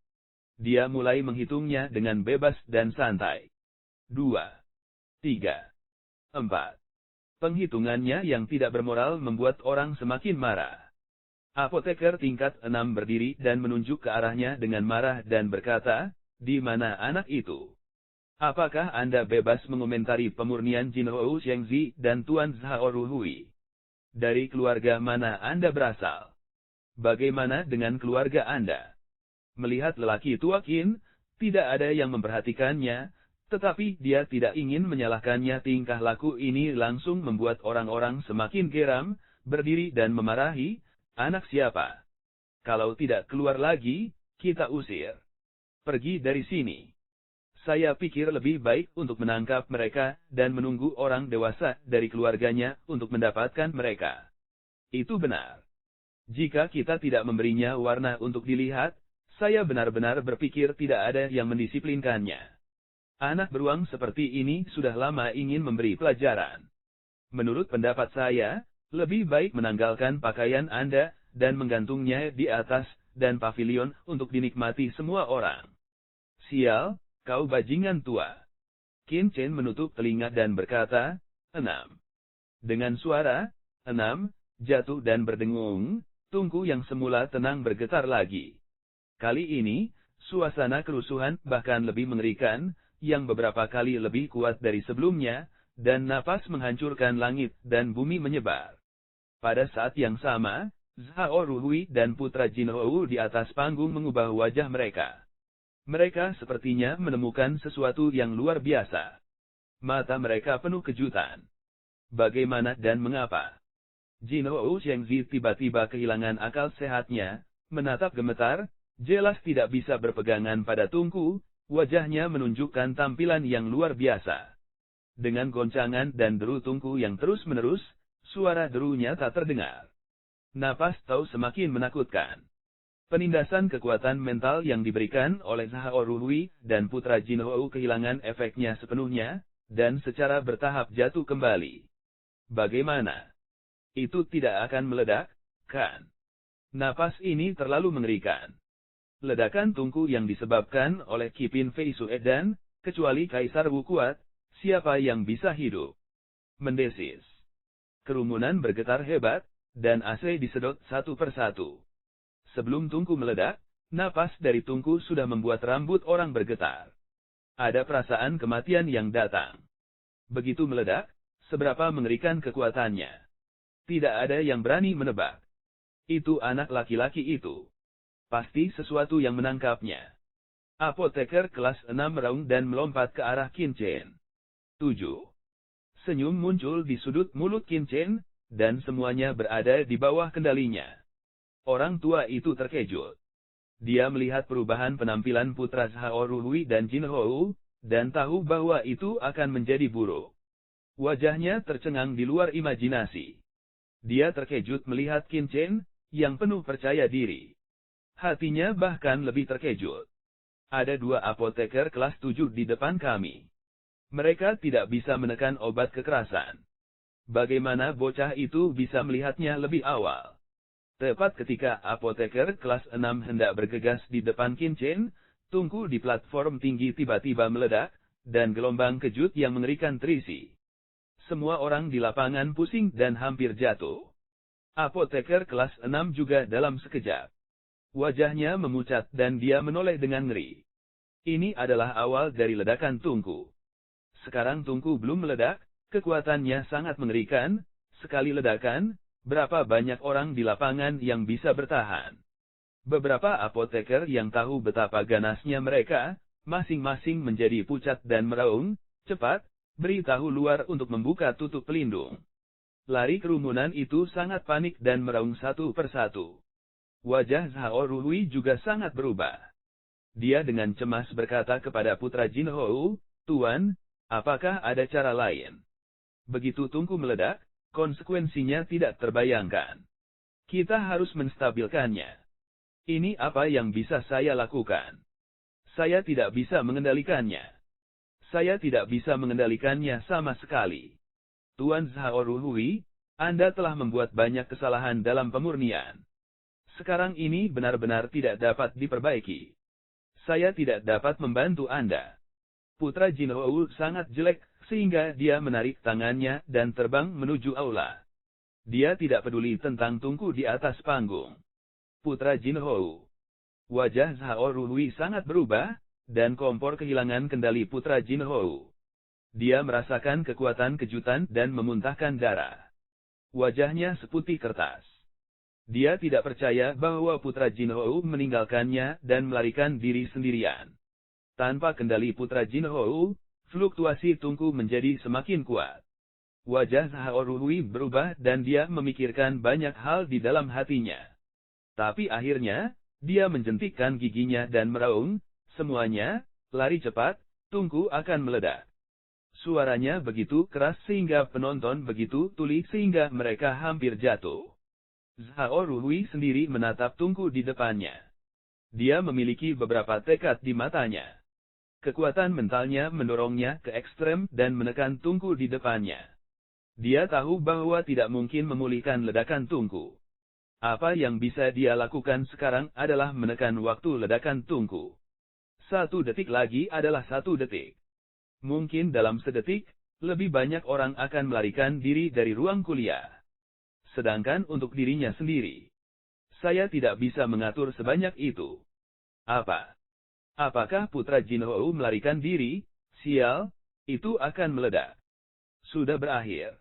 Dia mulai menghitungnya dengan bebas dan santai. 2, 3, 4. Penghitungannya yang tidak bermoral membuat orang semakin marah. Apoteker tingkat 6 berdiri dan menunjuk ke arahnya dengan marah dan berkata, "Di mana anak itu? Apakah Anda bebas mengomentari pemurnian Jinhou Shengzi dan Tuan Zhao Ruhui? Dari keluarga mana Anda berasal? Bagaimana dengan keluarga Anda?" Melihat lelaki tua Qin, tidak ada yang memperhatikannya, tetapi dia tidak ingin menyalahkannya. Tingkah laku ini langsung membuat orang-orang semakin geram, berdiri dan memarahi, "Anak siapa? Kalau tidak keluar lagi, kita usir. Pergi dari sini." Saya pikir lebih baik untuk menangkap mereka dan menunggu orang dewasa dari keluarganya untuk mendapatkan mereka. Itu benar. Jika kita tidak memberinya warna untuk dilihat, saya benar-benar berpikir tidak ada yang mendisiplinkannya. Anak beruang seperti ini sudah lama ingin memberi pelajaran. Menurut pendapat saya, lebih baik menanggalkan pakaian Anda dan menggantungnya di atas dan pavilion untuk dinikmati semua orang. Sial, kau bajingan tua. Qin Chen menutup telinga dan berkata, 6. Dengan suara, 6, jatuh dan berdengung, Tunku yang semula tenang bergetar lagi. Kali ini, suasana kerusuhan bahkan lebih mengerikan, yang beberapa kali lebih kuat dari sebelumnya, dan napas menghancurkan langit dan bumi menyebar. Pada saat yang sama, Zhao Ruhui dan putra Jinhou di atas panggung mengubah wajah mereka. Mereka sepertinya menemukan sesuatu yang luar biasa. Mata mereka penuh kejutan. Bagaimana dan mengapa? Jinhou Shengzi tiba-tiba kehilangan akal sehatnya, menatap gemetar, jelas tidak bisa berpegangan pada Tunku, wajahnya menunjukkan tampilan yang luar biasa. Dengan goncangan dan deru Tunku yang terus-menerus, suara derunya tak terdengar. Napas Tau semakin menakutkan. Penindasan kekuatan mental yang diberikan oleh Zhao Ruhui dan putra Jinhou kehilangan efeknya sepenuhnya, dan secara bertahap jatuh kembali. Bagaimana? Itu tidak akan meledak, kan? Napas ini terlalu mengerikan. Ledakan Tunku yang disebabkan oleh Qipin Fei Sue dan, kecuali Kaisar Wu kuat, siapa yang bisa hidup? Mendesis. Kerumunan bergetar hebat, dan AC disedot satu persatu. Sebelum Tunku meledak, napas dari Tunku sudah membuat rambut orang bergetar. Ada perasaan kematian yang datang. Begitu meledak, seberapa mengerikan kekuatannya. Tidak ada yang berani menebak. Itu anak laki-laki itu. Pasti sesuatu yang menangkapnya. Apoteker kelas 6 meraung dan melompat ke arah Qin Chen. 7. Senyum muncul di sudut mulut Qin Chen, dan semuanya berada di bawah kendalinya. Orang tua itu terkejut. Dia melihat perubahan penampilan putra Zhao Ruhui dan Jinhou, dan tahu bahwa itu akan menjadi buruk. Wajahnya tercengang di luar imajinasi. Dia terkejut melihat Qin Chen, yang penuh percaya diri. Hatinya bahkan lebih terkejut. Ada 2 apoteker kelas 7 di depan kami. Mereka tidak bisa menekan obat kekerasan. Bagaimana bocah itu bisa melihatnya lebih awal? Tepat ketika apoteker kelas 6 hendak bergegas di depan Qin Chen, Tunku di platform tinggi tiba-tiba meledak, dan gelombang kejut yang mengerikan terisi. Semua orang di lapangan pusing dan hampir jatuh. Apoteker kelas 6 juga dalam sekejap. Wajahnya memucat dan dia menoleh dengan ngeri. Ini adalah awal dari ledakan Tunku. Sekarang Tunku belum meledak, kekuatannya sangat mengerikan. Sekali ledakan, berapa banyak orang di lapangan yang bisa bertahan? Beberapa apoteker yang tahu betapa ganasnya mereka, masing-masing menjadi pucat dan meraung, "Cepat, beritahu luar untuk membuka tutup pelindung." Lari kerumunan itu sangat panik dan meraung satu persatu. Wajah Zhao Ruhui juga sangat berubah. Dia dengan cemas berkata kepada putra Jinhou, "Tuan, apakah ada cara lain?" Begitu Tunku meledak, konsekuensinya tidak terbayangkan. Kita harus menstabilkannya. Ini apa yang bisa saya lakukan? Saya tidak bisa mengendalikannya. Saya tidak bisa mengendalikannya sama sekali. Tuan Zhao Ruhui, Anda telah membuat banyak kesalahan dalam pemurnian. Sekarang ini benar-benar tidak dapat diperbaiki. Saya tidak dapat membantu Anda. Putra Jin Hou sangat jelek, sehingga dia menarik tangannya dan terbang menuju aula. Dia tidak peduli tentang tungku di atas panggung. Putra Jin Hou. Wajah Zhao Ruhui sangat berubah, dan kompor kehilangan kendali Putra Jin Hou. Dia merasakan kekuatan kejutan dan memuntahkan darah. Wajahnya seputih kertas. Dia tidak percaya bahwa Putra Jin Hou meninggalkannya dan melarikan diri sendirian. Tanpa kendali Putra Jin Hou, fluktuasi tungku menjadi semakin kuat. Wajah Zhao Ruhui berubah dan dia memikirkan banyak hal di dalam hatinya. Tapi akhirnya, dia menjentikkan giginya dan meraung, semuanya, lari cepat, tungku akan meledak. Suaranya begitu keras sehingga penonton begitu tuli sehingga mereka hampir jatuh. Zhao Ruhui sendiri menatap tungku di depannya. Dia memiliki beberapa tekad di matanya. Kekuatan mentalnya mendorongnya ke ekstrem dan menekan tungku di depannya. Dia tahu bahwa tidak mungkin memulihkan ledakan tungku. Apa yang bisa dia lakukan sekarang adalah menekan waktu ledakan tungku. 1 detik lagi adalah 1 detik. Mungkin dalam sedetik, lebih banyak orang akan melarikan diri dari ruang kuliah. Sedangkan untuk dirinya sendiri, saya tidak bisa mengatur sebanyak itu. Apakah Putra Jin Hou melarikan diri? Sial, itu akan meledak. Sudah berakhir.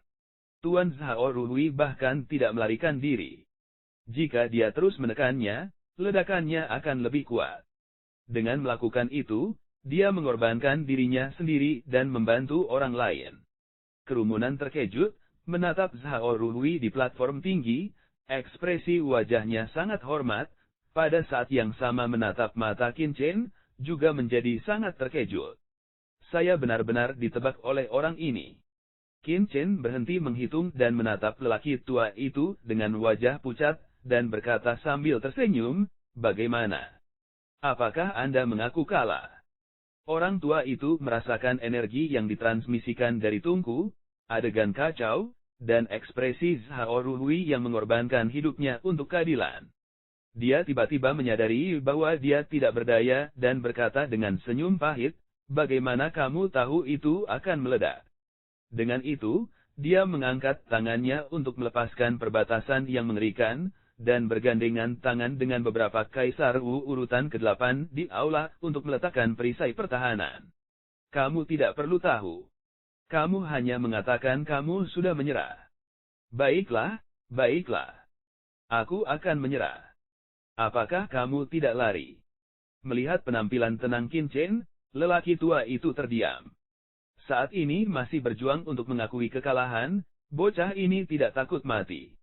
Tuan Zhao Ruhui bahkan tidak melarikan diri. Jika dia terus menekannya, ledakannya akan lebih kuat. Dengan melakukan itu, dia mengorbankan dirinya sendiri dan membantu orang lain. Kerumunan terkejut, menatap Zhao Ruhui di platform tinggi, ekspresi wajahnya sangat hormat, pada saat yang sama menatap mata Qin Chen, juga menjadi sangat terkejut. Saya benar-benar ditebak oleh orang ini. Qin Chen berhenti menghitung dan menatap lelaki tua itu dengan wajah pucat, dan berkata sambil tersenyum, bagaimana? Apakah Anda mengaku kalah? Orang tua itu merasakan energi yang ditransmisikan dari tungku, adegan kacau, dan ekspresi Zhao Ruhui yang mengorbankan hidupnya untuk keadilan. Dia tiba-tiba menyadari bahwa dia tidak berdaya dan berkata dengan senyum pahit, bagaimana kamu tahu itu akan meledak? Dengan itu, dia mengangkat tangannya untuk melepaskan perbatasan yang mengerikan, dan bergandengan tangan dengan beberapa kaisar Wu urutan ke-8 di aula untuk meletakkan perisai pertahanan. Kamu tidak perlu tahu. Kamu hanya mengatakan kamu sudah menyerah. Baiklah. Aku akan menyerah. Apakah kamu tidak lari? Melihat penampilan tenang Qin Chen, lelaki tua itu terdiam. Saat ini masih berjuang untuk mengakui kekalahan, bocah ini tidak takut mati.